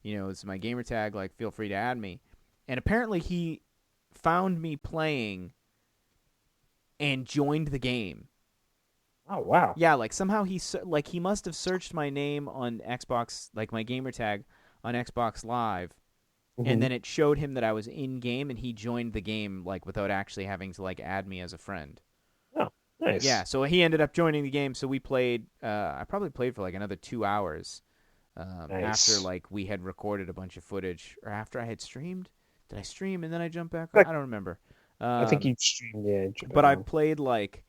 Speaker 1: it's my gamer tag. Like, feel free to add me." And apparently he found me playing and joined the game.
Speaker 2: Oh wow.
Speaker 1: Yeah, like somehow he must have searched my name on Xbox, like my gamer tag on Xbox Live, and
Speaker 2: Hmm.
Speaker 1: then it showed him that I was in game, and he joined the game like without actually having to like add me as a friend.
Speaker 2: Oh,
Speaker 1: Yeah,
Speaker 2: nice,
Speaker 1: so he ended up joining the game. So we played. I probably played for like another 2 hours after
Speaker 2: nice.
Speaker 1: like we had recorded a bunch of footage, or after I had streamed. Did I stream and then I jumped back on?
Speaker 2: Like,
Speaker 1: I don't remember.
Speaker 2: I think
Speaker 1: Um,
Speaker 2: you streamed, yeah.
Speaker 1: but I played like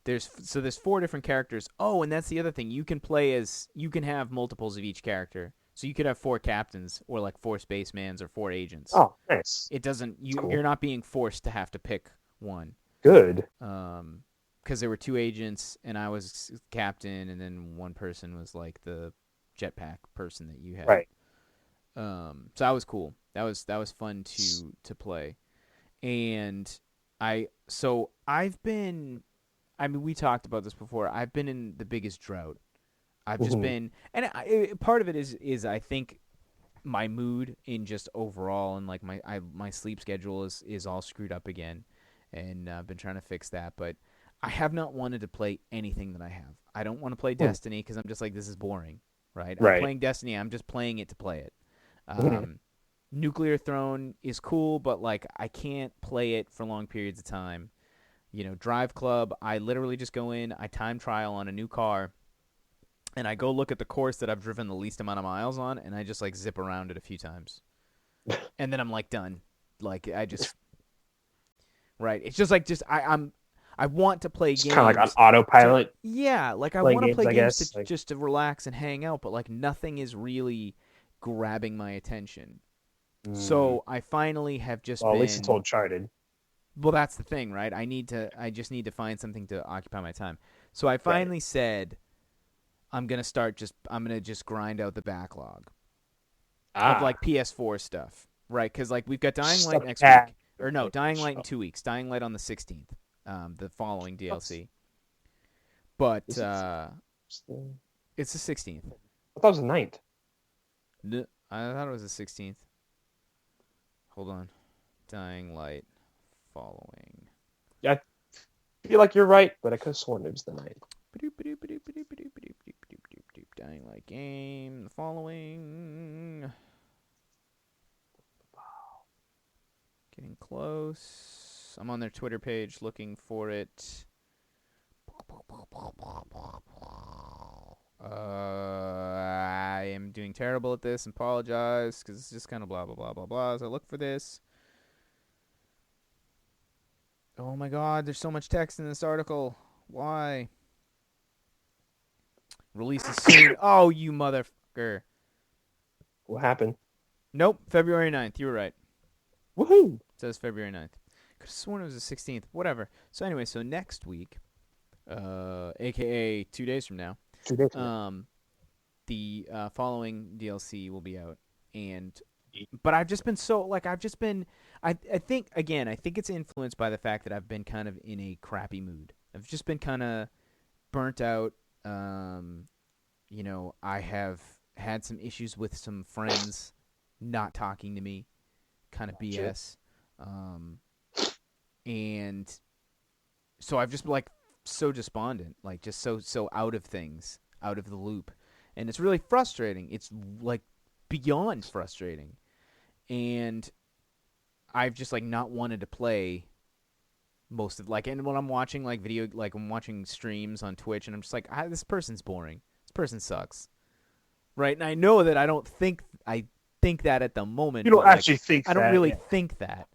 Speaker 1: there's 4 different characters. Oh, and that's the other thing. You can have multiples of each character. So you could have 4 captains or like 4 spacemans or 4 agents.
Speaker 2: Oh, nice.
Speaker 1: It doesn't
Speaker 2: That's
Speaker 1: you're
Speaker 2: cool.
Speaker 1: not being forced to have to pick one.
Speaker 2: Good.
Speaker 1: Because there were 2 agents and I was captain, and then one person was like the jetpack person that you had.
Speaker 2: Right.
Speaker 1: So that was cool. That was fun to play. And I've been. I mean, we talked about this before. I've been in the biggest drought. I've just
Speaker 2: Hmm.
Speaker 1: been, and part of it is I think my mood in just overall, and like my sleep schedule is all screwed up again, and I've been trying to fix that. But I have not wanted to play anything that I have. I don't want to play
Speaker 2: Hmm.
Speaker 1: Destiny because I'm just like, this is boring, right? I'm
Speaker 2: Right.
Speaker 1: playing Destiny. I'm just playing it to play it.
Speaker 2: Hmm.
Speaker 1: Um, Nuclear Throne is cool, but like I can't play it for long periods of time. Drive Club, I literally just go in, I time trial on a new car, and I go look at the course that I've driven the least amount of miles on, and I just like zip around it a few times. And then I'm like done. Like I just right. It's just like I want to play
Speaker 2: It's kind of like on
Speaker 1: games to
Speaker 2: autopilot
Speaker 1: yeah, like I
Speaker 2: playing
Speaker 1: want to
Speaker 2: games,
Speaker 1: play
Speaker 2: I
Speaker 1: games
Speaker 2: guess.
Speaker 1: to
Speaker 2: Like,
Speaker 1: just to relax and hang out, but like nothing is really grabbing my attention.
Speaker 2: mm,
Speaker 1: So I finally have just
Speaker 2: well, at least it's
Speaker 1: been
Speaker 2: Uncharted.
Speaker 1: well, that's the thing, right? I just need to find something to occupy my time. So I
Speaker 2: Right.
Speaker 1: finally said I'm gonna just grind out the backlog of
Speaker 2: Ah,
Speaker 1: like PS4 stuff, right? Because like we've got Dying Light
Speaker 2: stuff
Speaker 1: next
Speaker 2: that.
Speaker 1: week, or no,
Speaker 2: Like,
Speaker 1: Dying Light in 2 weeks. Dying Light on the 16th, the following DLC. But
Speaker 2: is it?
Speaker 1: it's the 16th.
Speaker 2: I thought it was the ninth.
Speaker 1: I thought it was the 16th. Hold on, Dying Light following.
Speaker 2: Yeah, I feel like you're right, but I could have sworn it was the ninth.
Speaker 1: Dying Light game. The following. Getting close. I'm on their Twitter page looking for it. I am doing terrible at this and apologize because it's just kind of blah, blah, blah, blah, blah. As I look for this. Oh my god, there's so much text in this article. Why? Releases soon. Oh, you motherfucker.
Speaker 2: What happened?
Speaker 1: Nope, February 9th. You were right.
Speaker 2: Woohoo!
Speaker 1: It says February 9th. Could have sworn it was the 16th. Whatever. So anyway, so next week, aka 2 days from now,
Speaker 2: 2 days from now.
Speaker 1: the following DLC will be out. But I've just been I think again, I think it's influenced by the fact that I've been kind of in a crappy mood. I've just been kind of burnt out. Um, I have had some issues with some friends not talking to me, kind of
Speaker 2: Gotcha.
Speaker 1: BS. Um, and so I've just been like so despondent, like just so out of things, out of the loop. And it's really frustrating. It's like beyond frustrating. And I've just like not wanted to play most of like, and when I'm watching like video, like I'm watching streams on Twitch, and I'm just like, this person's boring. This person sucks, right? And I know that I think that at the moment,
Speaker 2: You don't
Speaker 1: but like
Speaker 2: actually think
Speaker 1: I don't
Speaker 2: that,
Speaker 1: really
Speaker 2: yeah.
Speaker 1: think that.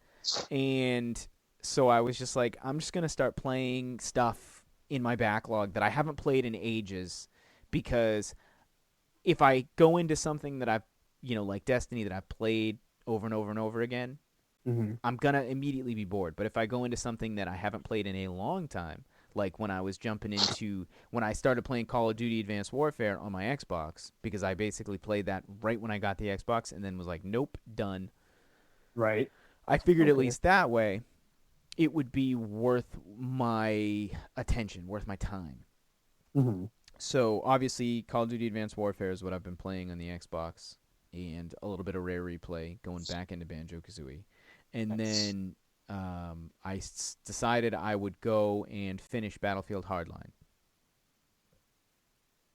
Speaker 1: And so I was just like, I'm just gonna start playing stuff in my backlog that I haven't played in ages, because if I go into something that I've, like Destiny that I've played over and over and over again,
Speaker 2: Mm-hmm.
Speaker 1: I'm gonna immediately be bored. But if I go into something that I haven't played in a long time, like when I started playing Call of Duty Advanced Warfare on my Xbox, because I basically played that right when I got the Xbox, and then was like, nope, done.
Speaker 2: Right.
Speaker 1: I figured at
Speaker 2: Okay.
Speaker 1: least that way it would be worth my attention, worth my time.
Speaker 2: Mm-hmm.
Speaker 1: So obviously, Call of Duty Advanced Warfare is what I've been playing on the Xbox, and a little bit of Rare Replay, going back into Banjo Kazooie, and
Speaker 2: Nice.
Speaker 1: then decided I would go and finish Battlefield Hardline.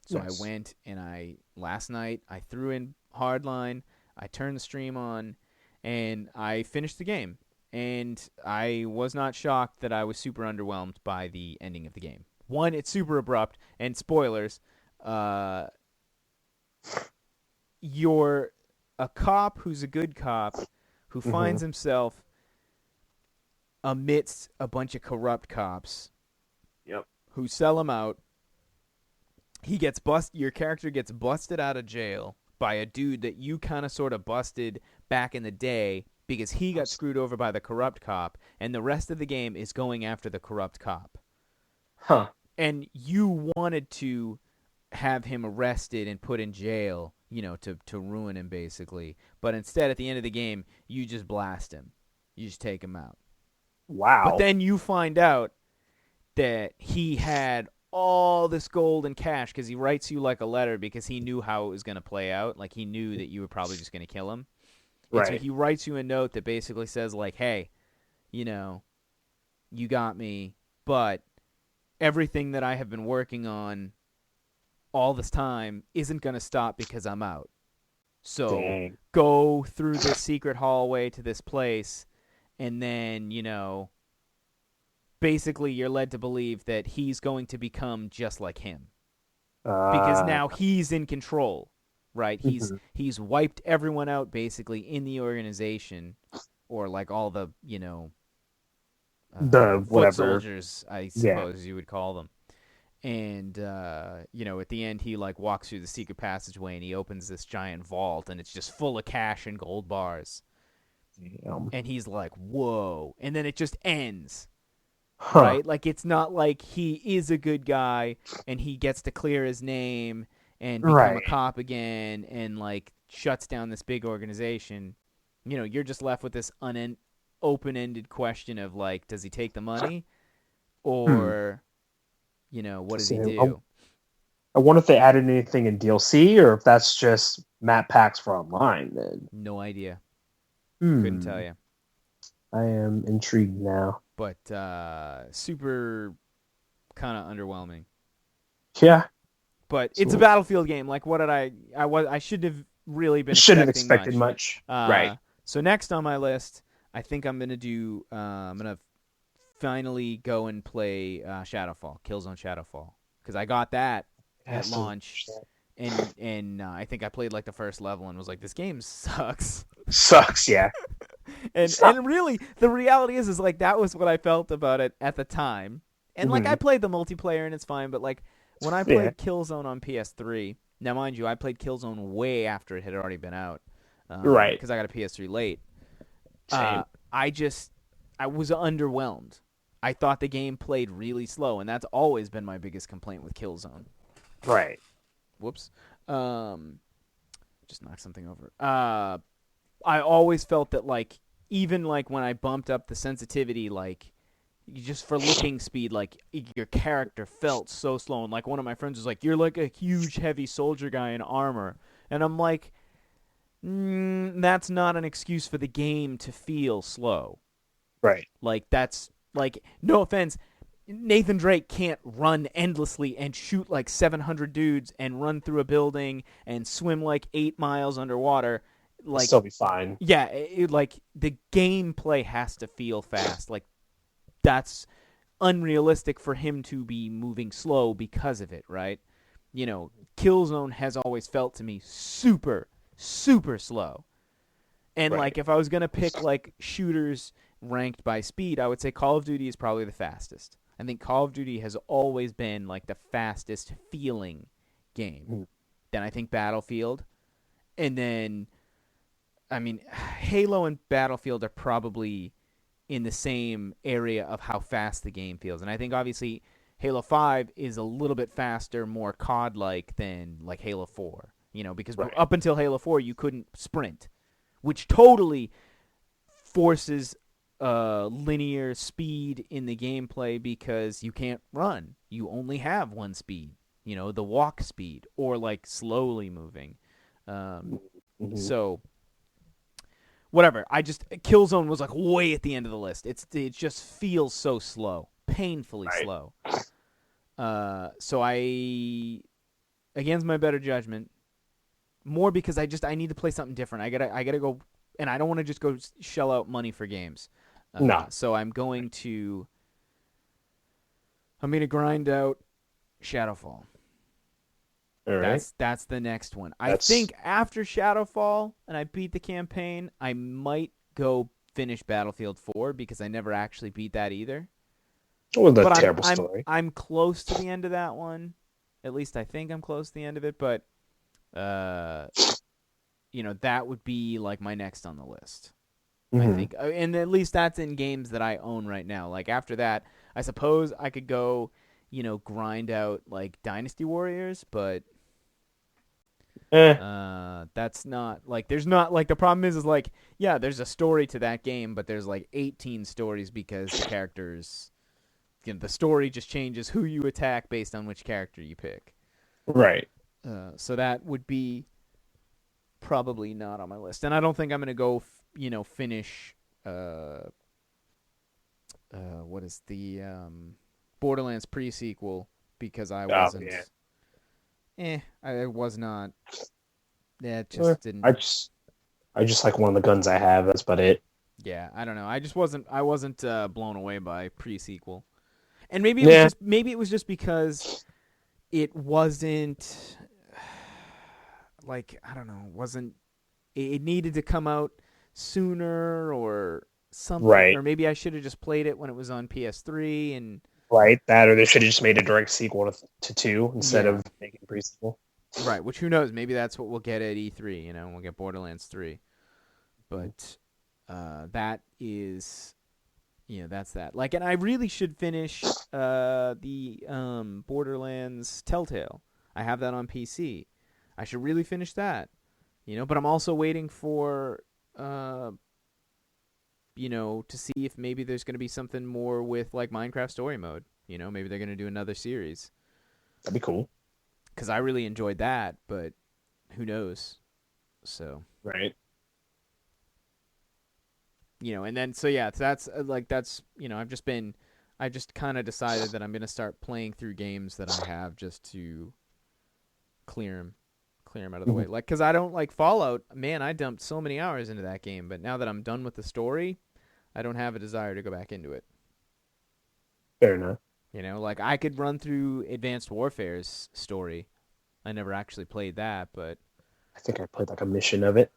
Speaker 1: So I
Speaker 2: Nice.
Speaker 1: went and last night I threw in Hardline, I turned the stream on, and I finished the game. And I was not shocked that I was super underwhelmed by the ending of the game. One, it's super abrupt, and spoilers, uh, you're a cop who's a good cop who
Speaker 2: Mm-hmm.
Speaker 1: finds himself amidst a bunch of corrupt cops
Speaker 2: Yep.
Speaker 1: who sell him out. Your character gets busted out of jail by a dude that you kind of sort of busted back in the day, because he got screwed over by the corrupt cop, and the rest of the game is going after the corrupt cop.
Speaker 2: Huh.
Speaker 1: And you wanted to have him arrested and put in jail, to ruin him basically. But instead, at the end of the game, you just blast him. You just take him out. But
Speaker 2: Wow.
Speaker 1: then you find out that he had all this gold and cash, because he writes you like a letter, because he knew how it was going to play out. Like, he knew that you were probably just going to kill him. And so
Speaker 2: Right.
Speaker 1: he writes you a note that basically says, like, hey, you know, you got me, but everything that I have been working on all this time isn't going to stop because I'm out. So
Speaker 2: Dang.
Speaker 1: go through this secret hallway to this place, and then, basically you're led to believe that he's going to become just like him, because
Speaker 2: Uh.
Speaker 1: now he's in control, right? He's
Speaker 2: Mhm.
Speaker 1: he's wiped everyone out basically in the organization, or like all the,
Speaker 2: The
Speaker 1: foot
Speaker 2: whatever.
Speaker 1: soldiers, I
Speaker 2: Yeah.
Speaker 1: suppose you would call them. And at the end, he like walks through the secret passageway, and he opens this giant vault, and it's just full of cash and gold bars.
Speaker 2: Damn.
Speaker 1: And he's like, "Whoa!" And then it just ends,
Speaker 2: Huh.
Speaker 1: right? Like, it's not like he is a good guy and he gets to clear his name and become a
Speaker 2: Right.
Speaker 1: cop again and like shuts down this big organization. You're just left with this open-ended question of like, does he take the money,
Speaker 2: Hmm.
Speaker 1: or what does he
Speaker 2: So
Speaker 1: do?
Speaker 2: I wonder if they added anything in DLC or if that's just map packs for online. Then.
Speaker 1: No idea. Couldn't tell
Speaker 2: Hmm.
Speaker 1: you.
Speaker 2: I am intrigued now.
Speaker 1: But super kind of underwhelming.
Speaker 2: Yeah.
Speaker 1: But it's a
Speaker 2: So
Speaker 1: Battlefield game. Like, what did I should have really been
Speaker 2: shouldn't have
Speaker 1: expecting
Speaker 2: expected
Speaker 1: much.
Speaker 2: much. Right.
Speaker 1: So next on my list, I think I'm gonna do. I'm gonna finally go and play Shadowfall, Killzone Shadowfall, because I got that at
Speaker 2: Has to
Speaker 1: launch, and I think I played like the first level and was like, this game sucks.
Speaker 2: sucks. Yeah.
Speaker 1: And really, the reality is like that was what I felt about it at the time. And like,
Speaker 2: Hmm.
Speaker 1: I played the multiplayer and it's fine, but like when I
Speaker 2: Yeah.
Speaker 1: played Killzone on PS3, now mind you, I played Killzone way after it had already been out,
Speaker 2: Right.
Speaker 1: because I got a PS3 late.
Speaker 2: Same.
Speaker 1: I just I was underwhelmed. I thought the game played really slow, and that's always been my biggest complaint with Killzone.
Speaker 2: Right.
Speaker 1: Whoops. Just knocked something over. I always felt that like, even like when I bumped up the sensitivity, like just for looking speed, like your character felt so slow. And like one of my friends was like, "You're like a huge, heavy soldier guy in armor," and I'm like, "That's not an excuse for the game to feel slow."
Speaker 2: Right.
Speaker 1: Like that's like no offense, Nathan Drake can't run endlessly and shoot like 700 dudes and run through a building and swim like 8 miles underwater.
Speaker 2: It'll
Speaker 1: Like
Speaker 2: still be fine.
Speaker 1: yeah, like the gameplay has to feel fast. Like that's unrealistic for him to be moving slow because of it, right? You know, Killzone has always felt to me super, super slow. And
Speaker 2: Right.
Speaker 1: like if I was gonna pick like shooters ranked by speed, I would say Call of Duty is probably the fastest. I think Call of Duty has always been like the fastest feeling game.
Speaker 2: Mhm.
Speaker 1: Then I think Battlefield, and then I mean Halo and Battlefield are probably in the same area of how fast the game feels. And I think obviously Halo 5 is a little bit faster, more COD like than like Halo 4. You know, because
Speaker 2: Right.
Speaker 1: up until Halo 4 you couldn't sprint, which totally forces linear speed in the gameplay because you can't run. You only have one speed, you know, the walk speed or like slowly moving. Um,
Speaker 2: Hmm.
Speaker 1: so whatever. I just Killzone was like way at the end of the list. It just feels so slow, painfully
Speaker 2: Right.
Speaker 1: slow. So I against my better judgment, more because I need to play something different. I gotta go, and I don't want to just go shell out money for games.
Speaker 2: No.
Speaker 1: So I'm gonna grind out Shadowfall.
Speaker 2: All right.
Speaker 1: That's the next one. I
Speaker 2: That's
Speaker 1: think after Shadowfall and I beat the campaign, I might go finish Battlefield 4 because I never actually beat that either.
Speaker 2: well, a
Speaker 1: But
Speaker 2: terrible story.
Speaker 1: I'm close to the end of that one. At least I think I'm close to the end of it, but uh you know, that would be like my next on the list. I
Speaker 2: Hmm.
Speaker 1: think and at least that's in games that I own right now. Like after that, I suppose I could go, you know, grind out like Dynasty Warriors, but
Speaker 2: Eh.
Speaker 1: that's not like there's not like the problem is like yeah there's a story to that game but there's like 18 stories because the characters you know, the story just changes who you attack based on which character you pick.
Speaker 2: Right.
Speaker 1: So that would be probably not on my list, and I don't think I'm gonna go you know finish what is the Borderlands pre-sequel because I
Speaker 2: Oh yeah.
Speaker 1: wasn't I was not it
Speaker 2: Eh,
Speaker 1: just didn't.
Speaker 2: I just I just like one of the guns I have. That's about it.
Speaker 1: Yeah, I don't know. I wasn't blown away by pre-sequel. And
Speaker 2: Yeah.
Speaker 1: maybe it was just because it wasn't like I don't know, wasn't it needed to come out sooner or something
Speaker 2: Right.
Speaker 1: or maybe I should have just played it when it was on PS3 and
Speaker 2: Right. That or they should have just made a direct sequel to two instead
Speaker 1: yeah,
Speaker 2: of making a pre-sequel.
Speaker 1: right, which who knows, maybe that's what we'll get at E3, you know, we'll get Borderlands 3. But that is you know that's that like and I really should finish the Borderlands Telltale. I have that on PC. I should really finish that, you know, but I'm also waiting for uh you know to see if maybe there's going to be something more with like Minecraft story mode, you know, maybe they're going to do another series
Speaker 2: That'd be cool.
Speaker 1: cuz I really enjoyed that, but who knows. So
Speaker 2: Right.
Speaker 1: you know, and then so yeah, that's like that's you know, I just kind of decided that I'm gonna start playing through games that I have just to clear them out of the way.
Speaker 2: Mhm.
Speaker 1: Like, cause I don't like Fallout. Man, I dumped so many hours into that game, but now that I'm done with the story, I don't have a desire to go back into it.
Speaker 2: Fair enough.
Speaker 1: You know, like I could run through Advanced Warfare's story. I never actually played that, but
Speaker 2: I think I played like a mission of it.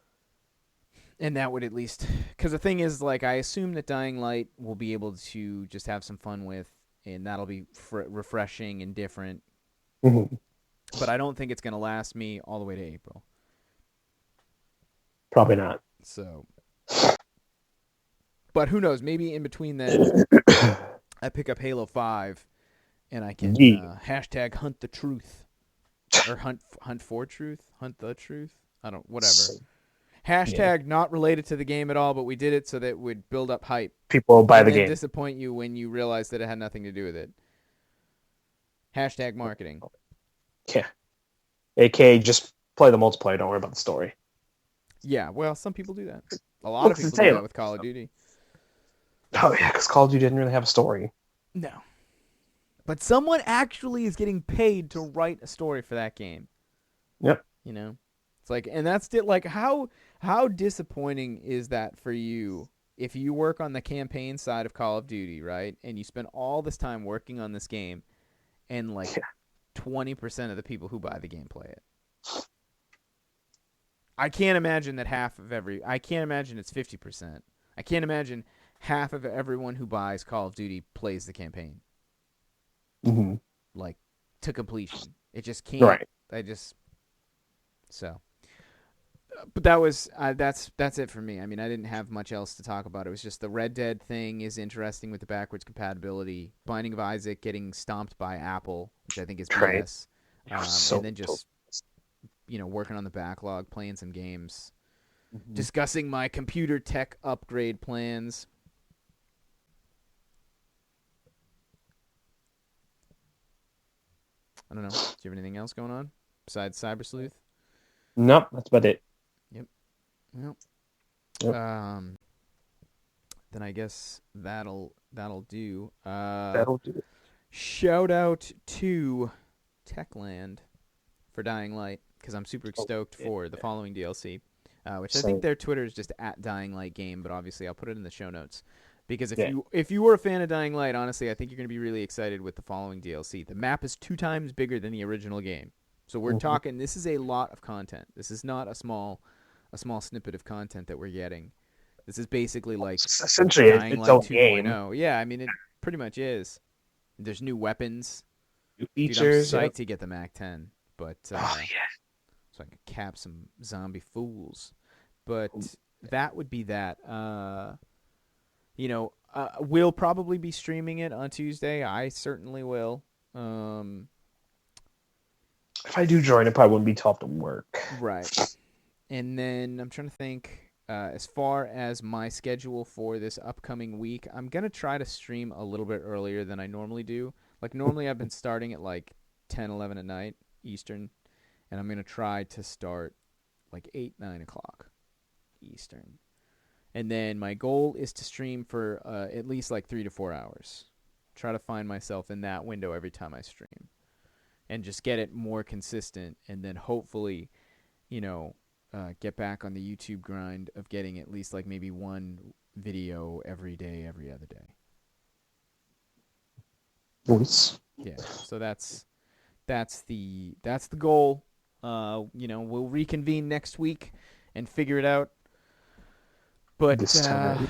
Speaker 1: and that would at least because the thing is like I assume that Dying Light will be able to just have some fun with and that'll be refreshing and different,
Speaker 2: Mhm.
Speaker 1: but I don't think it's going to last me all the way to April.
Speaker 2: Probably not.
Speaker 1: So but who knows, maybe in between then I pick up Halo 5 and I can
Speaker 2: Yeah.
Speaker 1: hashtag hunt the truth or hunt for truth, hunt the truth. I don't whatever.
Speaker 2: Yeah.
Speaker 1: Hashtag not related to the game at all, but we did it so that it would build up hype
Speaker 2: People buy
Speaker 1: and
Speaker 2: the
Speaker 1: then
Speaker 2: game.
Speaker 1: disappoint you when you realize that it had nothing to do with it. Hashtag marketing.
Speaker 2: Yeah. AKA just play the multiplayer. Don't worry about the story.
Speaker 1: Yeah, well, some people do that. A lot
Speaker 2: Well,
Speaker 1: of
Speaker 2: 'cause it's
Speaker 1: people do that
Speaker 2: Halo.
Speaker 1: with Call of Duty.
Speaker 2: Oh yeah, because Call of Duty didn't really have a story.
Speaker 1: No. But someone actually is getting paid to write a story for that game.
Speaker 2: Yep.
Speaker 1: You know? It's like, and that's like, how disappointing is that for you if you work on the campaign side of Call of Duty, right? And you spend all this time working on this game and like
Speaker 2: Yeah.
Speaker 1: 20% of the people who buy the game play it. I can't imagine that I can't imagine it's 50%. I can't imagine half of everyone who buys Call of Duty plays the campaign.
Speaker 2: Mm-hmm.
Speaker 1: Like, to completion. It just can't.
Speaker 2: Right.
Speaker 1: So. But that's it for me. I mean, I didn't have much else to talk about. It was just the Red Dead thing is interesting with the backwards compatibility. Binding of Isaac getting stomped by Apple, which I think is
Speaker 2: Right.
Speaker 1: BS.
Speaker 2: So
Speaker 1: And then just working on the backlog, playing some games,
Speaker 2: Mhm.
Speaker 1: discussing my computer tech upgrade plans. I don't know. Do you have anything else going on besides Cyber Sleuth?
Speaker 2: Nope, that's about it.
Speaker 1: Yep. Well,
Speaker 2: Yep.
Speaker 1: then I guess that'll do.
Speaker 2: That'll do it.
Speaker 1: Shout out to Techland for Dying Light because I'm super
Speaker 2: Oh,
Speaker 1: stoked
Speaker 2: yeah.
Speaker 1: for the following DLC, which I
Speaker 2: So,
Speaker 1: think their Twitter is just at Dying Light Game, but obviously I'll put it in the show notes. Because
Speaker 2: yeah.
Speaker 1: if you were a fan of Dying Light, honestly, I think you're going to be really excited with the following DLC. The map is 2 times bigger than the original game, so we're
Speaker 2: Mhm.
Speaker 1: talking. This is a lot of content. This is not a small snippet of content that we're getting. This is basically like
Speaker 2: Essentially,
Speaker 1: Dying
Speaker 2: its
Speaker 1: Light
Speaker 2: own
Speaker 1: 2.0.
Speaker 2: game.
Speaker 1: Yeah, I mean it pretty much is. There's new weapons.
Speaker 2: New
Speaker 1: Dude, I'm
Speaker 2: features.
Speaker 1: psyched
Speaker 2: Yep.
Speaker 1: to get the Mac 10, but
Speaker 2: Oh yeah.
Speaker 1: so I can cap some zombie fools. But that would be that. We'll probably be streaming it on Tuesday. I certainly will.
Speaker 2: If I do join, it probably wouldn't be tough to work.
Speaker 1: Right. And then I'm trying to think. As far as my schedule for this upcoming week, I'm gonna try to stream a little bit earlier than I normally do. Like normally I've been starting at like 10, 11 at night Eastern, and I'm gonna try to start like 8, 9 o'clock Eastern. And then my goal is to stream for at least like 3 to 4 hours. Try to find myself in that window every time I stream, and just get it more consistent, and then hopefully, get back on the YouTube grind of getting at least like maybe one video every day, every other day.
Speaker 2: Nice.
Speaker 1: Yeah. So that's the goal. We'll reconvene next week and figure it out. But
Speaker 2: This time,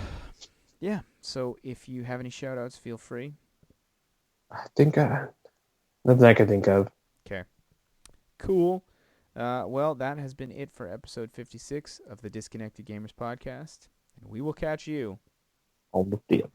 Speaker 1: yeah. So if you have any shout outs, feel free.
Speaker 2: I think nothing I can think of.
Speaker 1: Okay. Cool. Well, that has been it for episode 56 of the Disconnected Gamers podcast. And we will catch you
Speaker 2: On the field.